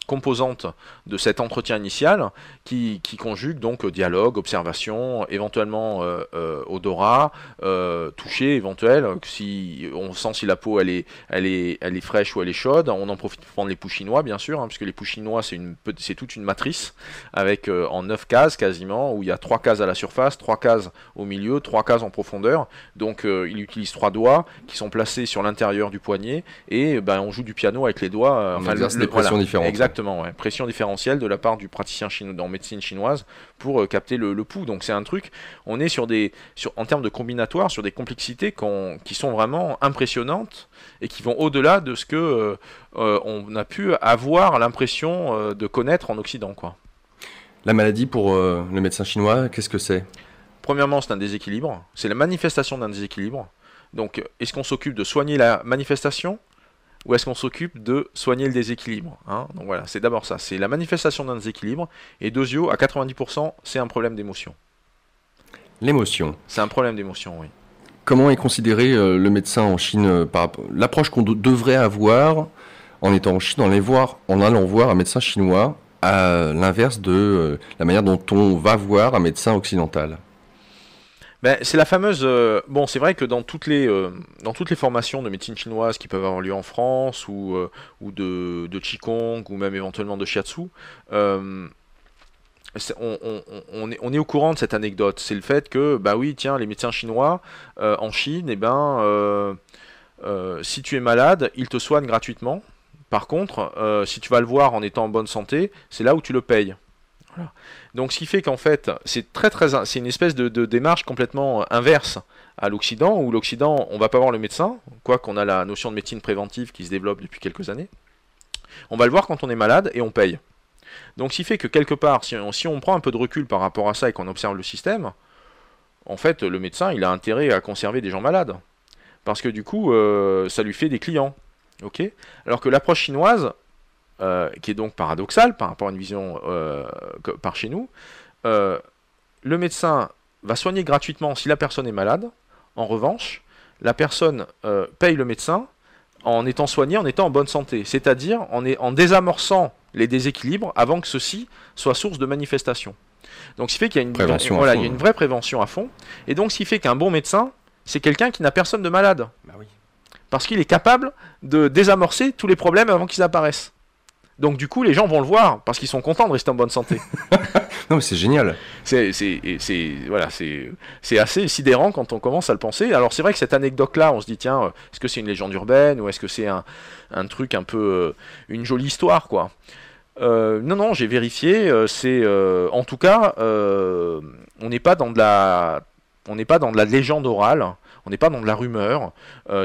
composantes de cet entretien initial qui conjugue donc dialogue, observation, éventuellement odorat, toucher éventuel, si on sent si la peau elle est fraîche ou elle est chaude. On en profite pour prendre les poux chinois bien sûr, puisque les poux chinois c'est toute une matrice avec en 9 cases quasiment, où il y a 3 cases à la surface, 3 cases au milieu, 3 cases en profondeur. Donc il utilise 3 doigts qui sont placés sur l'intérieur du poignet, et on joue du piano avec les doigts. On exerce des pressions différentes. Exactement. Ouais. Pression différentielle de la part du praticien en médecine chinoise pour capter le pouls. Donc c'est un truc, on est en termes de combinatoire, sur des complexités qui sont vraiment impressionnantes et qui vont au-delà de ce que on a pu avoir l'impression de connaître en Occident, quoi. La maladie pour le médecin chinois, qu'est-ce que c'est? Premièrement, c'est un déséquilibre. C'est la manifestation d'un déséquilibre. Donc est-ce qu'on s'occupe de soigner la manifestation, ou est-ce qu'on s'occupe de soigner le déséquilibre, hein? Donc voilà, c'est d'abord ça, c'est la manifestation d'un déséquilibre, et deuxièmement, à 90%, c'est un problème d'émotion. L'émotion. C'est un problème d'émotion, oui. Comment est considéré le médecin en Chine par rapport l'approche qu'on devrait avoir en étant en Chine, en allant voir un médecin chinois, à l'inverse de la manière dont on va voir un médecin occidental? C'est la fameuse... bon, c'est vrai que dans toutes les formations de médecine chinoise qui peuvent avoir lieu en France, ou de Qigong, ou même éventuellement de Shiatsu, on est au courant de cette anecdote. C'est le fait que, oui, tiens, les médecins chinois, en Chine, si tu es malade, ils te soignent gratuitement. Par contre, si tu vas le voir en étant en bonne santé, c'est là où tu le payes. Voilà. Donc ce qui fait qu'en fait, c'est une espèce de démarche complètement inverse à l'Occident, où l'Occident, on va pas voir le médecin, quoi qu'on a la notion de médecine préventive qui se développe depuis quelques années. On va le voir quand on est malade et on paye. Donc, ce qui fait que quelque part, si on prend un peu de recul par rapport à ça et qu'on observe le système, en fait, le médecin, il a intérêt à conserver des gens malades. Parce que du coup, ça lui fait des clients. Ok. Alors que l'approche chinoise, qui est donc paradoxale par rapport à une vision par chez nous, le médecin va soigner gratuitement si la personne est malade. En revanche, la personne paye le médecin en étant soigné, en étant en bonne santé. C'est-à-dire en désamorçant les déséquilibres avant que ceux-ci soient source de manifestations. Donc, ce qui fait qu'il y a il y a une vraie prévention à fond. Et donc, ce qui fait qu'un bon médecin, c'est quelqu'un qui n'a personne de malade. Bah oui. Parce qu'il est capable de désamorcer tous les problèmes avant qu'ils apparaissent. Donc du coup, les gens vont le voir parce qu'ils sont contents de rester en bonne santé. Non, mais c'est génial. C'est assez sidérant quand on commence à le penser. Alors c'est vrai que cette anecdote-là, on se dit, tiens, est-ce que c'est une légende urbaine ou est-ce que c'est un truc un peu... une jolie histoire, quoi. Non, j'ai vérifié. En tout cas, on n'est pas dans de la légende orale. On n'est pas dans de la rumeur.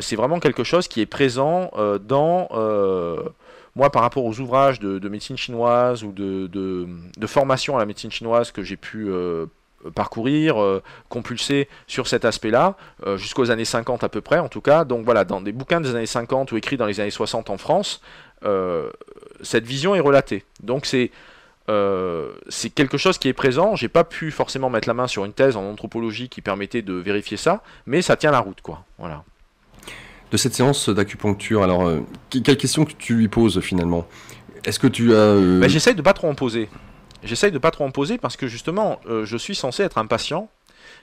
C'est vraiment quelque chose qui est présent dans... moi, par rapport aux ouvrages de médecine chinoise ou de formation à la médecine chinoise que j'ai pu parcourir, compulser sur cet aspect-là, jusqu'aux années 50 à peu près, en tout cas. Donc voilà, dans des bouquins des années 50 ou écrits dans les années 60 en France, cette vision est relatée. Donc c'est quelque chose qui est présent. J'ai pas pu forcément mettre la main sur une thèse en anthropologie qui permettait de vérifier ça, mais ça tient la route, quoi. Voilà. De cette séance d'acupuncture, alors, quelle question que tu lui poses finalement? Est-ce que tu as... J'essaye de pas trop en poser. J'essaye de pas trop en poser parce que justement, je suis censé être un patient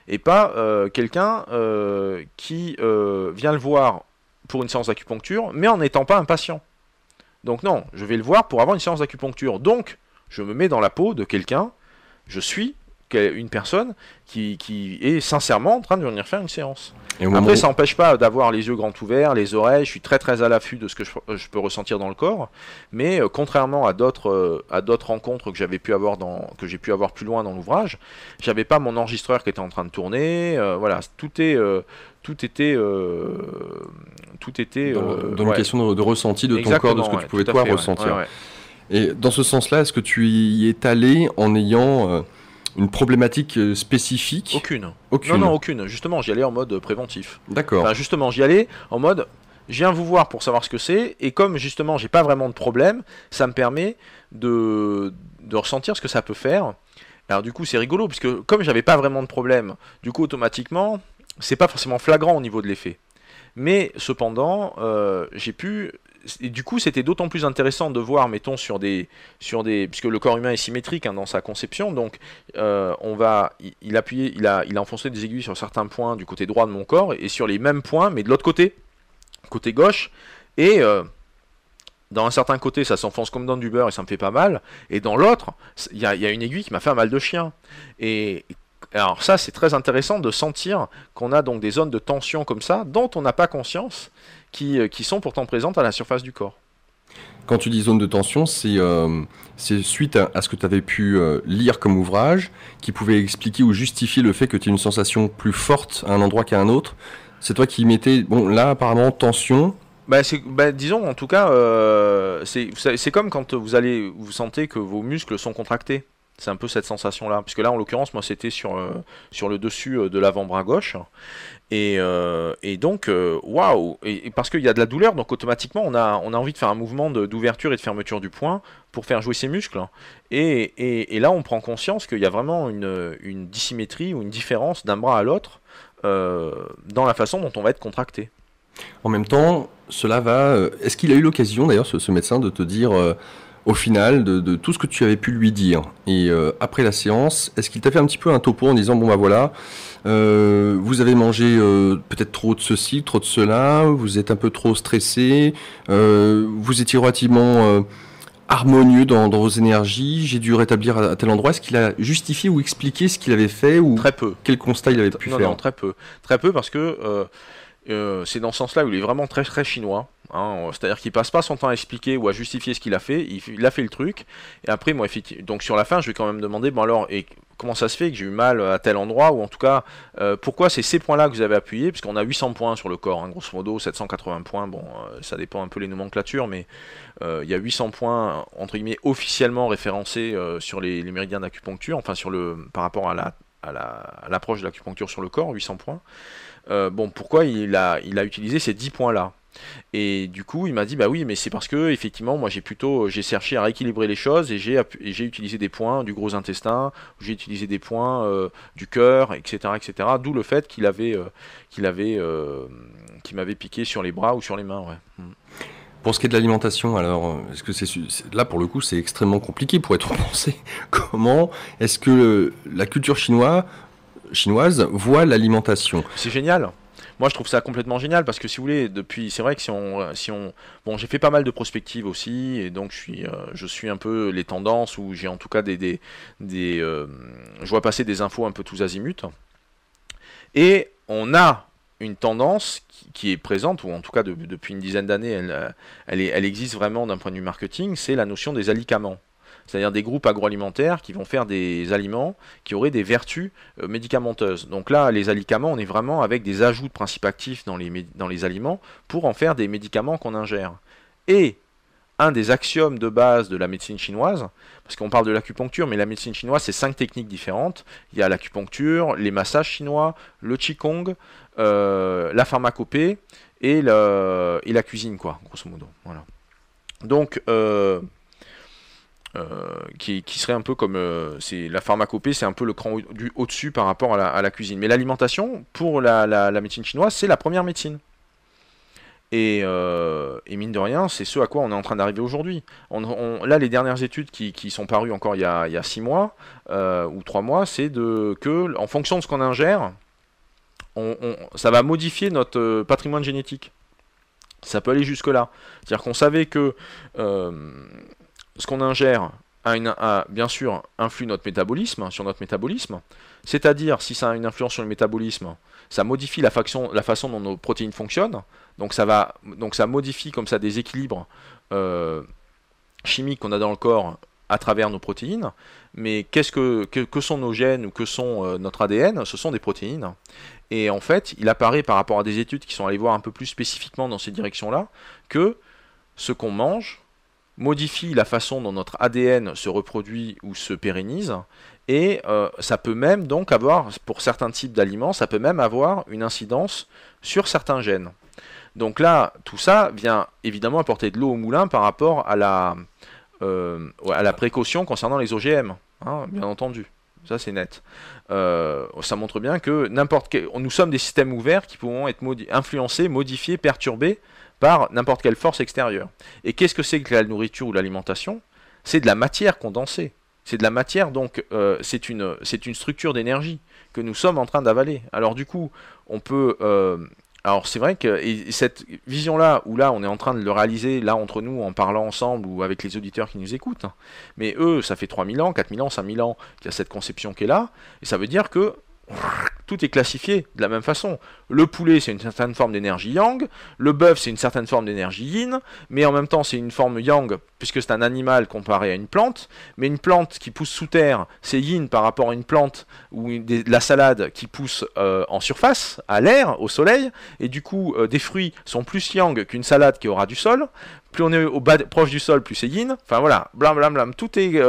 et pas quelqu'un qui vient le voir pour une séance d'acupuncture, mais en n'étant pas un patient. Donc non, je vais le voir pour avoir une séance d'acupuncture. Donc, je me mets dans la peau de quelqu'un, je suis une personne qui est sincèrement en train de venir faire une séance. Après, ça n'empêche pas d'avoir les yeux grands ouverts, les oreilles, je suis très très à l'affût de ce que je peux ressentir dans le corps, mais contrairement à d'autres rencontres que j'ai pu avoir plus loin dans l'ouvrage, j'avais pas mon enregistreur qui était en train de tourner, voilà, tout était dans une question de ressenti de ton corps, de ce que tu pouvais toi ressentir. Ouais. Et dans ce sens-là, est-ce que tu y es allé en ayant une problématique spécifique? Aucune. Non, aucune. Justement, j'y allais en mode préventif. D'accord. Enfin, justement, j'y allais en mode, je viens vous voir pour savoir ce que c'est, et comme justement, j'ai pas vraiment de problème, ça me permet de ressentir ce que ça peut faire. Alors du coup, c'est rigolo, puisque comme j'avais pas vraiment de problème, du coup, automatiquement, c'est pas forcément flagrant au niveau de l'effet. Mais cependant, j'ai pu... Et du coup, c'était d'autant plus intéressant de voir, mettons, puisque le corps humain est symétrique dans sa conception, donc il a enfoncé des aiguilles sur certains points du côté droit de mon corps et sur les mêmes points, mais de l'autre côté gauche, et dans un certain côté, ça s'enfonce comme dans du beurre et ça me fait pas mal, et dans l'autre, il y a une aiguille qui m'a fait un mal de chien. Et alors ça, c'est très intéressant de sentir qu'on a donc des zones de tension comme ça, dont on n'a pas conscience, qui sont pourtant présentes à la surface du corps. Quand tu dis zone de tension, c'est suite à ce que tu avais pu lire comme ouvrage, qui pouvait expliquer ou justifier le fait que tu aies une sensation plus forte à un endroit qu'à un autre. C'est toi qui mettais, bon là apparemment, tension. Disons en tout cas, c'est comme quand vous sentez que vos muscles sont contractés. C'est un peu cette sensation-là. Puisque là, en l'occurrence, moi, c'était sur le dessus de l'avant-bras gauche. Et donc, waouh! Et parce qu'il y a de la douleur, donc automatiquement, on a envie de faire un mouvement d'ouverture et de fermeture du poing pour faire jouer ses muscles. Et là, on prend conscience qu'il y a vraiment une dissymétrie ou une différence d'un bras à l'autre dans la façon dont on va être contracté. En même temps, cela va... Est-ce qu'il a eu l'occasion, d'ailleurs, ce médecin, de te dire... au final, de tout ce que tu avais pu lui dire. Et après la séance, est-ce qu'il t'a fait un petit peu un topo en disant, bon bah voilà, vous avez mangé peut-être trop de ceci, trop de cela, vous êtes un peu trop stressé, vous étiez relativement harmonieux dans vos énergies, j'ai dû rétablir à tel endroit. Est-ce qu'il a justifié ou expliqué ce qu'il avait fait ou très peu. Quel constat il avait pu faire? Non, très peu. Très peu parce que c'est dans ce sens-là où il est vraiment très très chinois. C'est-à-dire qu'il passe pas son temps à expliquer ou à justifier ce qu'il a fait, il a fait le truc, et après moi donc sur la fin je vais quand même demander, bon alors, et comment ça se fait que j'ai eu mal à tel endroit, ou en tout cas, pourquoi c'est ces points-là que vous avez appuyés, puisqu'on a 800 points sur le corps, hein, grosso modo, 780 points, bon, ça dépend un peu les nomenclatures, mais il y a 800 points, entre guillemets, officiellement référencés sur les méridiens d'acupuncture, enfin, par rapport à l'approche de l'acupuncture sur le corps, 800 points. Bon, pourquoi il a utilisé ces 10 points-là? Et du coup, il m'a dit, bah oui, mais c'est parce que, effectivement, moi j'ai cherché à rééquilibrer les choses et j'ai utilisé des points du gros intestin, j'ai utilisé des points du cœur, etc., etc. D'où le fait qu'il m'avait piqué sur les bras ou sur les mains, ouais. Pour ce qui est de l'alimentation, alors, est-ce que là, pour le coup, c'est extrêmement compliqué pour être pensé. Comment est-ce que la culture chinoise voit l'alimentation? C'est génial. Moi, je trouve ça complètement génial parce que si vous voulez, c'est vrai que bon, j'ai fait pas mal de prospectives aussi et donc je suis un peu les tendances où j'ai en tout cas je vois passer des infos un peu tous azimuts et on a une tendance qui est présente, ou en tout cas depuis une dizaine d'années, elle existe vraiment d'un point de vue marketing, c'est la notion des alicaments. C'est-à-dire des groupes agroalimentaires qui vont faire des aliments qui auraient des vertus médicamenteuses. Donc là, les alicaments, on est vraiment avec des ajouts de principes actifs dans les aliments pour en faire des médicaments qu'on ingère. Et un des axiomes de base de la médecine chinoise, parce qu'on parle de l'acupuncture, mais la médecine chinoise, c'est 5 techniques différentes. Il y a l'acupuncture, les massages chinois, le qigong, la pharmacopée et la cuisine, quoi, grosso modo. Voilà. Donc, qui serait un peu comme la pharmacopée, c'est un peu le cran au-dessus par rapport à la cuisine. Mais l'alimentation, pour la médecine chinoise, c'est la première médecine. Et mine de rien, c'est ce à quoi on est en train d'arriver aujourd'hui. Là, les dernières études qui sont parues encore il y a 6 mois ou 3 mois, c'est que en fonction de ce qu'on ingère, ça va modifier notre patrimoine génétique. Ça peut aller jusque-là. C'est-à-dire qu'on savait que ce qu'on ingère bien sûr influe sur notre métabolisme, c'est-à-dire si ça a une influence sur le métabolisme, ça modifie la façon dont nos protéines fonctionnent, donc ça modifie comme ça des équilibres chimiques qu'on a dans le corps à travers nos protéines, mais que sont nos gènes ou que sont notre ADN? Ce sont des protéines. Et en fait, il apparaît par rapport à des études qui sont allées voir un peu plus spécifiquement dans ces directions-là, que ce qu'on mange modifie la façon dont notre ADN se reproduit ou se pérennise, et ça peut même donc avoir, pour certains types d'aliments, ça peut même avoir une incidence sur certains gènes. Donc là, tout ça vient évidemment apporter de l'eau au moulin par rapport à la précaution concernant les OGM, hein, bien entendu. Ça c'est net. Ça montre bien que nous sommes des systèmes ouverts qui pourront être influencés, modifiés, perturbés par n'importe quelle force extérieure. Et qu'est-ce que c'est que la nourriture ou l'alimentation? C'est de la matière condensée. C'est de la matière, donc c'est une structure d'énergie que nous sommes en train d'avaler. Alors du coup, on peut... alors c'est vrai que cette vision-là, où là on est en train de le réaliser, là entre nous, en parlant ensemble ou avec les auditeurs qui nous écoutent, hein, mais eux, ça fait 3000 ans, 4000 ans, 5000 ans qu'il y a cette conception qui est là, et ça veut dire que tout est classifié de la même façon. Le poulet, c'est une certaine forme d'énergie yang, le bœuf, c'est une certaine forme d'énergie yin, mais en même temps, c'est une forme yang, puisque c'est un animal comparé à une plante, mais une plante qui pousse sous terre, c'est yin par rapport à une plante ou la salade qui pousse en surface, à l'air, au soleil, et du coup, des fruits sont plus yang qu'une salade qui aura du sol. Plus on est proche du sol, plus c'est yin. Enfin voilà, blam blam blam. Tout est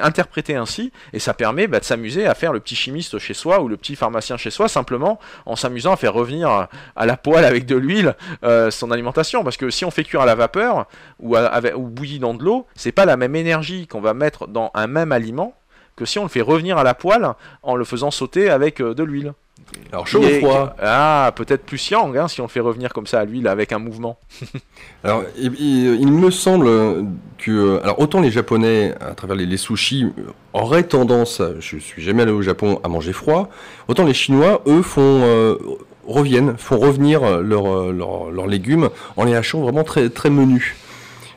interprété ainsi, et ça permet de s'amuser à faire le petit chimiste chez soi ou le petit pharmacien chez soi, simplement en s'amusant à faire revenir à la poêle avec de l'huile son alimentation. Parce que si on fait cuire à la vapeur ou bouilli dans de l'eau, c'est pas la même énergie qu'on va mettre dans un même aliment que si on le fait revenir à la poêle en le faisant sauter avec de l'huile. Alors chaud ou froid? Ah, peut-être plus yang, hein, si on le fait revenir comme ça à l'huile avec un mouvement. Alors, il me semble que, alors autant les Japonais, à travers les sushis, auraient tendance, je suis jamais allé au Japon, à manger froid, autant les Chinois, eux, font revenir leurs légumes en les hachant vraiment très, très menus.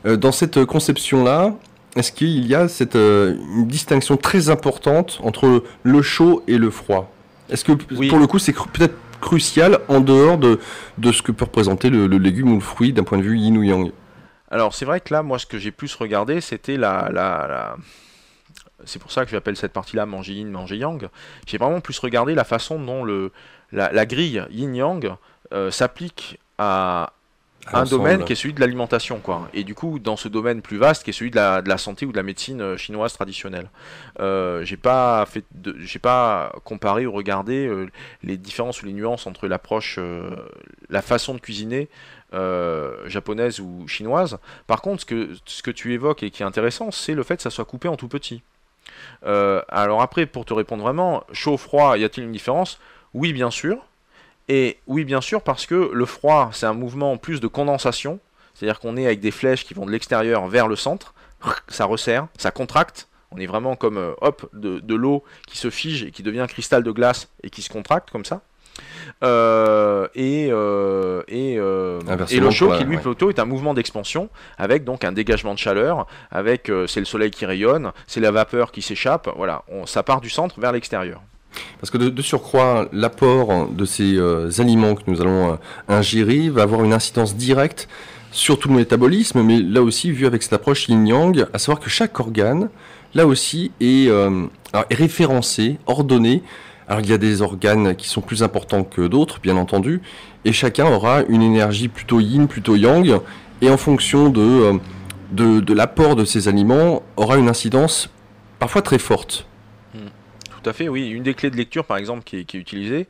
Dans cette conception-là, est-ce qu'il y a une distinction très importante entre le chaud et le froid? Est-ce que, oui, pour le coup, c'est peut-être crucial en dehors de ce que peut représenter le légume ou le fruit d'un point de vue yin ou yang? Alors, c'est vrai que là, moi, ce que j'ai plus regardé, c'était c'est pour ça que j'appelle cette partie-là manger yin, manger yang. J'ai vraiment plus regardé la façon dont la grille yin-yang s'applique à un domaine qui est celui de l'alimentation, quoi. Et du coup, dans ce domaine plus vaste, qui est celui de la santé ou de la médecine chinoise traditionnelle. J'ai pas comparé ou regardé les différences ou les nuances entre l'approche, la façon de cuisiner japonaise ou chinoise. Par contre, ce que tu évoques et qui est intéressant, c'est le fait que ça soit coupé en tout petit. Alors après, pour te répondre vraiment, chaud-froid, y a-t-il une différence? Oui, bien sûr. Et oui, bien sûr, parce que le froid, c'est un mouvement plus de condensation, c'est-à-dire qu'on est avec des flèches qui vont de l'extérieur vers le centre, ça resserre, ça contracte, on est vraiment comme hop, de l'eau qui se fige et qui devient un cristal de glace et qui se contracte comme ça. Et le chaud qui lui plutôt est un mouvement d'expansion avec donc un dégagement de chaleur, avec c'est le soleil qui rayonne, c'est la vapeur qui s'échappe, voilà, ça part du centre vers l'extérieur. Parce que de surcroît, l'apport de ces aliments que nous allons ingérer va avoir une incidence directe sur tout le métabolisme, mais là aussi, vu avec cette approche yin-yang, à savoir que chaque organe, là aussi, est référencé, ordonné. Alors il y a des organes qui sont plus importants que d'autres, bien entendu, et chacun aura une énergie plutôt yin, plutôt yang, et en fonction de l'apport de ces aliments, aura une incidence parfois très forte. Tout à fait, oui. Une des clés de lecture, par exemple, qui est utilisée,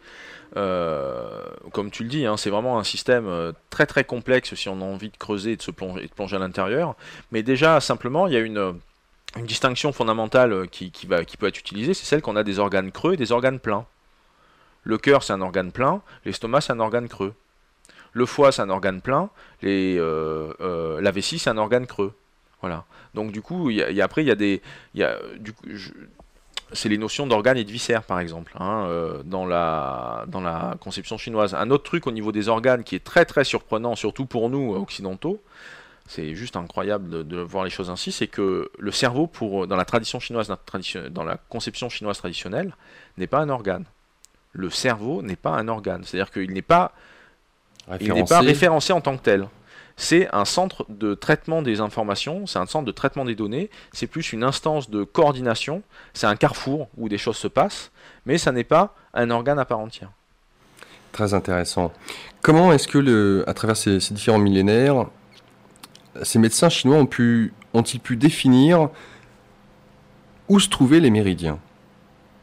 comme tu le dis, hein, c'est vraiment un système très très complexe si on a envie de creuser et de plonger à l'intérieur. Mais déjà, simplement, il y a une distinction fondamentale qui peut être utilisée, c'est celle qu'on a des organes creux et des organes pleins. Le cœur, c'est un organe plein, l'estomac, c'est un organe creux. Le foie, c'est un organe plein, la vessie, c'est un organe creux. Voilà. Donc du coup, c'est les notions d'organes et de viscères, par exemple, hein, dans la conception chinoise. Un autre truc au niveau des organes qui est très très surprenant, surtout pour nous occidentaux, c'est juste incroyable de voir les choses ainsi, c'est que le cerveau, dans la tradition chinoise, dans la conception chinoise traditionnelle, n'est pas un organe. Le cerveau n'est pas un organe, c'est-à-dire qu'il n'est pas référencé en tant que tel. C'est un centre de traitement des informations, c'est un centre de traitement des données, c'est plus une instance de coordination, c'est un carrefour où des choses se passent, mais ça n'est pas un organe à part entière. Très intéressant. Comment est-ce que, à travers ces différents millénaires, ces médecins chinois ont-ils pu définir où se trouvaient les méridiens?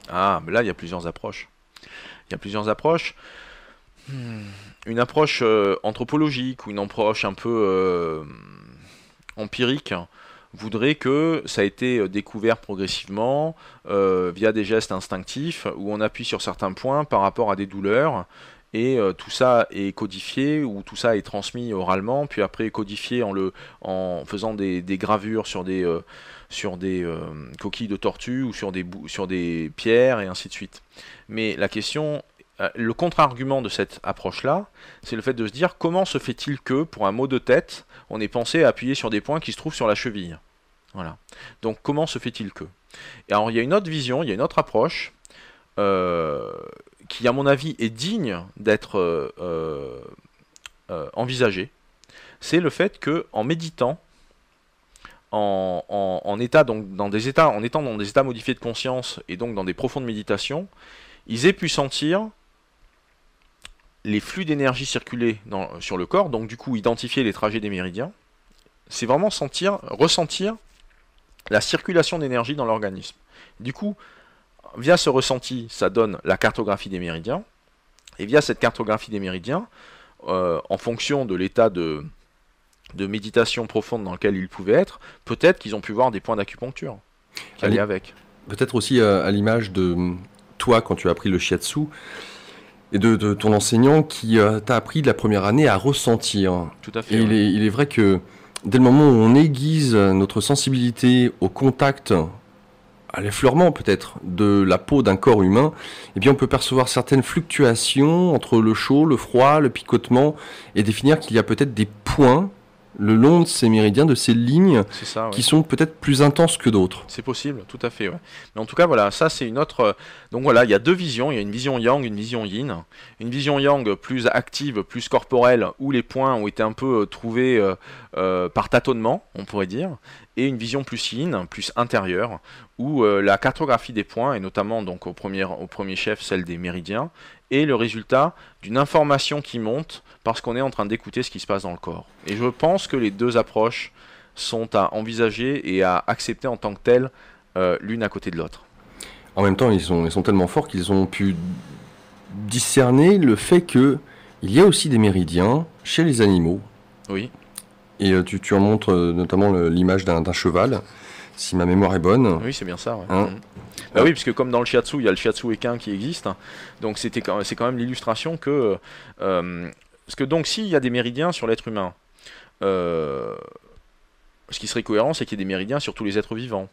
Ah, mais là, il y a plusieurs approches. Une approche anthropologique ou une approche un peu empirique voudrait que ça a été découvert progressivement via des gestes instinctifs où on appuie sur certains points par rapport à des douleurs et tout ça est codifié ou tout ça est transmis oralement puis après codifié en faisant des gravures sur des coquilles de tortue ou sur des pierres et ainsi de suite. Mais la question, le contre-argument de cette approche-là, c'est le fait de se dire comment se fait-il que, pour un mot de tête, on ait pensé à appuyer sur des points qui se trouvent sur la cheville. Voilà. Donc comment se fait-il que? Et alors il y a une autre vision, il y a une autre approche qui, à mon avis, est digne d'être envisagée. C'est le fait que, en méditant, en étant dans des états modifiés de conscience et donc dans des profondes méditations, ils aient pu sentir les flux d'énergie circuler sur le corps, donc du coup identifier les trajets des méridiens, c'est vraiment ressentir la circulation d'énergie dans l'organisme. Du coup, via ce ressenti, ça donne la cartographie des méridiens, et via cette cartographie des méridiens, en fonction de l'état de méditation profonde dans lequel ils pouvaient être, peut-être qu'ils ont pu voir des points d'acupuncture qui allaient avec. Peut-être aussi à l'image de toi quand tu as appris le shiatsu, et de ton enseignant qui t'a appris de la première année à ressentir. Tout à fait. Et ouais. il est vrai que dès le moment où on aiguise notre sensibilité au contact, à l'effleurement peut-être, de la peau d'un corps humain, eh bien on peut percevoir certaines fluctuations entre le chaud, le froid, le picotement, et définir qu'il y a peut-être des points le long de ces méridiens, de ces lignes, qui sont peut-être plus intenses que d'autres. C'est possible, tout à fait. Ouais. Mais en tout cas, voilà, ça c'est une autre... Donc voilà, il y a deux visions, il y a une vision yang, une vision yin. Une vision yang plus active, plus corporelle, où les points ont été un peu trouvés par tâtonnement, on pourrait dire. et une vision plus in, plus intérieure, où la cartographie des points, et notamment donc au premier chef celle des méridiens, est le résultat d'une information qui monte parce qu'on est en train d'écouter ce qui se passe dans le corps. Et je pense que les deux approches sont à envisager et à accepter en tant que telles, l'une à côté de l'autre. En même temps, ils sont tellement forts qu'ils ont pu discerner le fait qu'il y a aussi des méridiens chez les animaux. Oui. Et tu en montres notamment l'image d'un cheval, si ma mémoire est bonne. Oui, c'est bien ça. Ouais. Hein bah oui, puisque comme dans le shiatsu, il y a le shiatsu équin qui existe. Donc c'est quand même l'illustration que... parce que donc s'il y a des méridiens sur l'être humain, ce qui serait cohérent, c'est qu'il y ait des méridiens sur tous les êtres vivants.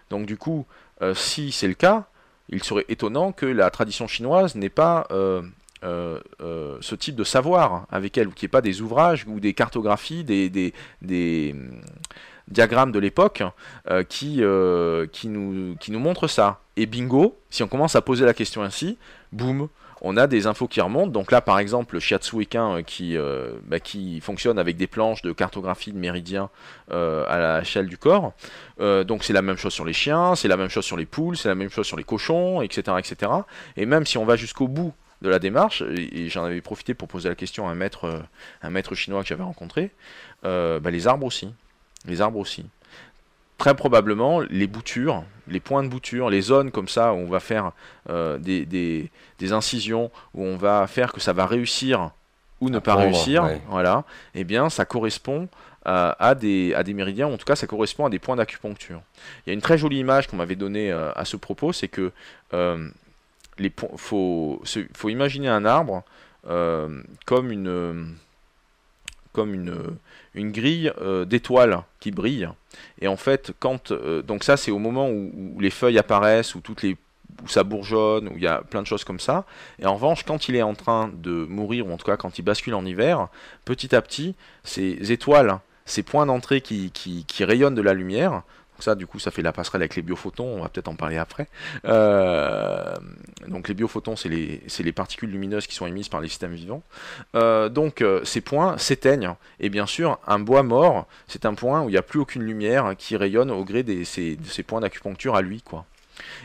Donc du coup, si c'est le cas, il serait étonnant que la tradition chinoise n'ait pas ce type de savoir avec elle, ou qu'il n'y ait pas des ouvrages ou des cartographies, des diagrammes de l'époque qui nous montrent ça. Et bingo, si on commence à poser la question ainsi, boum, on a des infos qui remontent. Donc là, par exemple, le shiatsu équin qui fonctionne avec des planches de cartographie de méridiens à l'échelle du corps. Donc c'est la même chose sur les chiens, c'est la même chose sur les poules, c'est la même chose sur les cochons, etc., etc. Et même si on va jusqu'au bout de la démarche, et j'en avais profité pour poser la question à un maître chinois que j'avais rencontré, les arbres aussi. Les arbres aussi. Très probablement, les boutures, les points de bouture, les zones comme ça où on va faire des incisions, où on va faire que ça va réussir ou ne pas réussir, ouais. Voilà, eh bien ça correspond à des méridiens, ou en tout cas ça correspond à des points d'acupuncture. Il y a une très jolie image qu'on m'avait donnée à ce propos, c'est que faut imaginer un arbre comme une grille d'étoiles qui brille. Et en fait, donc ça c'est au moment où les feuilles apparaissent, où ça bourgeonne, où il y a plein de choses comme ça. Et en revanche, quand il est en train de mourir, ou en tout cas quand il bascule en hiver, petit à petit, ces étoiles, ces points d'entrée qui rayonnent de la lumière, ça, du coup, ça fait la passerelle avec les biophotons, on va peut-être en parler après. Donc les biophotons, c'est les particules lumineuses qui sont émises par les systèmes vivants. Donc ces points s'éteignent. Et bien sûr, un bois mort, c'est un point où il n'y a plus aucune lumière qui rayonne au gré de ces points d'acupuncture à lui, quoi.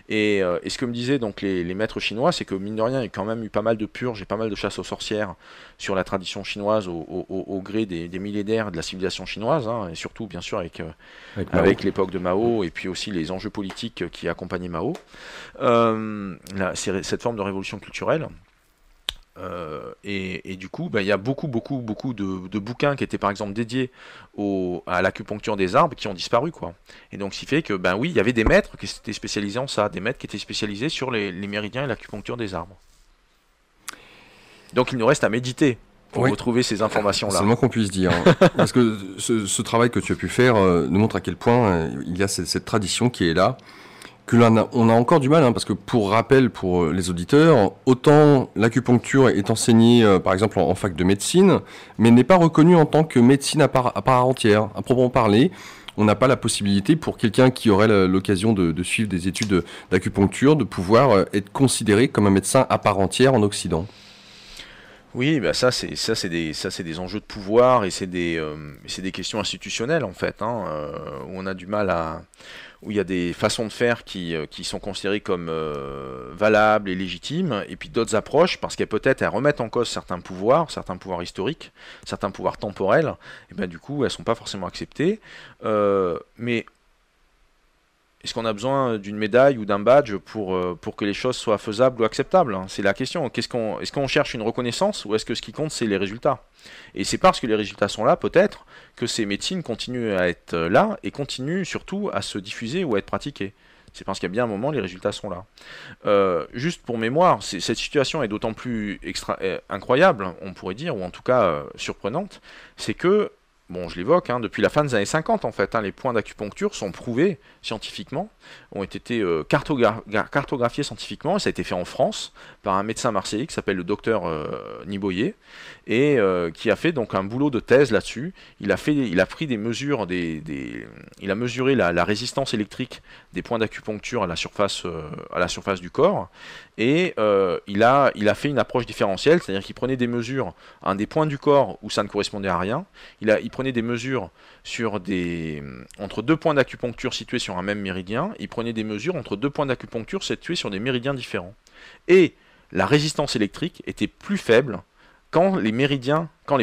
Et ce que me disaient donc les maîtres chinois, c'est que mine de rien, il y a quand même eu pas mal de purges et pas mal de chasses aux sorcières sur la tradition chinoise au gré des millénaires de la civilisation chinoise, hein, et surtout bien sûr avec l'époque de Mao, et puis aussi les enjeux politiques qui accompagnaient Mao. Cette forme de révolution culturelle. Et du coup, il y a beaucoup de bouquins qui étaient par exemple dédiés à l'acupuncture des arbres qui ont disparu, quoi. Et donc, ce qui fait que, oui, il y avait des maîtres qui étaient spécialisés en ça, des maîtres qui étaient spécialisés sur les méridiens et l'acupuncture des arbres. Donc, il nous reste à méditer pour retrouver ces informations-là. C'est le moins qu'on puisse dire. Parce que ce travail que tu as pu faire nous montre à quel point il y a cette tradition qui est là. Que on a encore du mal, hein, parce que pour rappel pour les auditeurs, autant l'acupuncture est enseignée par exemple en fac de médecine, mais n'est pas reconnue en tant que médecine à part entière. À proprement parler, on n'a pas la possibilité pour quelqu'un qui aurait l'occasion de suivre des études d'acupuncture, de pouvoir être considéré comme un médecin à part entière en Occident. Oui, ça c'est des enjeux de pouvoir, et c'est des questions institutionnelles en fait, hein, où on a du mal où il y a des façons de faire qui sont considérées comme valables et légitimes, et puis d'autres approches, parce qu'elles peut-être elles remettent en cause certains pouvoirs historiques, certains pouvoirs temporels, et du coup elles sont pas forcément acceptées, mais est-ce qu'on a besoin d'une médaille ou d'un badge pour que les choses soient faisables ou acceptables? C'est la question. Est-ce qu'on cherche une reconnaissance, ou est-ce que ce qui compte, c'est les résultats? Et c'est parce que les résultats sont là, peut-être, que ces médecines continuent à être là et continuent surtout à se diffuser ou à être pratiquées. C'est parce qu'il y a bien un moment, les résultats sont là. Juste pour mémoire, cette situation est d'autant plus incroyable, on pourrait dire, ou en tout cas surprenante, c'est que, bon, je l'évoque, hein, depuis la fin des années 50, en fait, hein, les points d'acupuncture sont prouvés scientifiquement, ont été cartographiés scientifiquement, et ça a été fait en France par un médecin marseillais qui s'appelle le docteur Niboyer, et qui a fait donc un boulot de thèse là-dessus. Il a pris des mesures, il a mesuré la résistance électrique des points d'acupuncture à la surface du corps, et il a fait une approche différentielle, c'est-à-dire qu'il prenait des mesures à un des points du corps où ça ne correspondait à rien, il prenait prenait des mesures entre deux points d'acupuncture situés sur un même méridien, il prenait des mesures entre deux points d'acupuncture situés sur des méridiens différents. Et la résistance électrique était plus faible quand les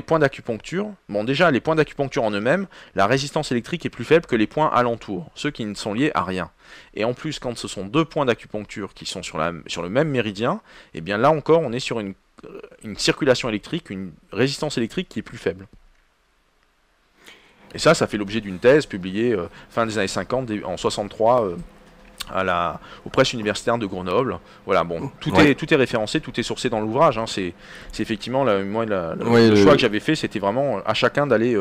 points d'acupuncture, bon déjà les points d'acupuncture en eux-mêmes, la résistance électrique est plus faible que les points alentours, ceux qui ne sont liés à rien. Et en plus, quand ce sont deux points d'acupuncture qui sont sur le même méridien, et bien là encore on est sur une circulation électrique, une résistance électrique qui est plus faible. Et ça fait l'objet d'une thèse publiée fin des années 50, en 63, aux presses universitaires de Grenoble. Voilà, bon, tout est référencé, tout est sourcé dans l'ouvrage. Hein. C'est effectivement le choix que j'avais fait, c'était vraiment à chacun d'aller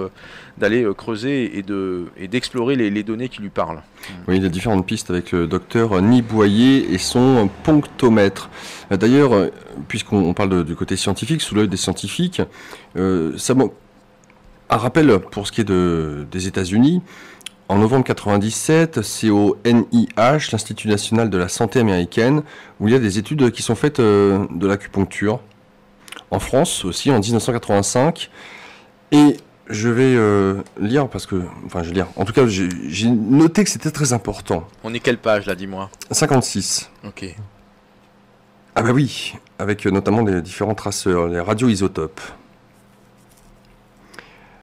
creuser et d'explorer les données qui lui parlent. Oui, il y a différentes pistes avec le docteur Niboyer et son ponctomètre. D'ailleurs, puisqu'on parle du côté scientifique, sous l'œil des scientifiques, un rappel pour ce qui est des États-Unis. En novembre 1997, c'est au NIH, l'Institut national de la santé américaine, où il y a des études qui sont faites de l'acupuncture. En France aussi, en 1985. Et je vais lire, en tout cas, j'ai noté que c'était très important. On est quelle page, là, dis-moi ? 56. Ok. Ah bah oui, avec notamment les différents traceurs, les radioisotopes.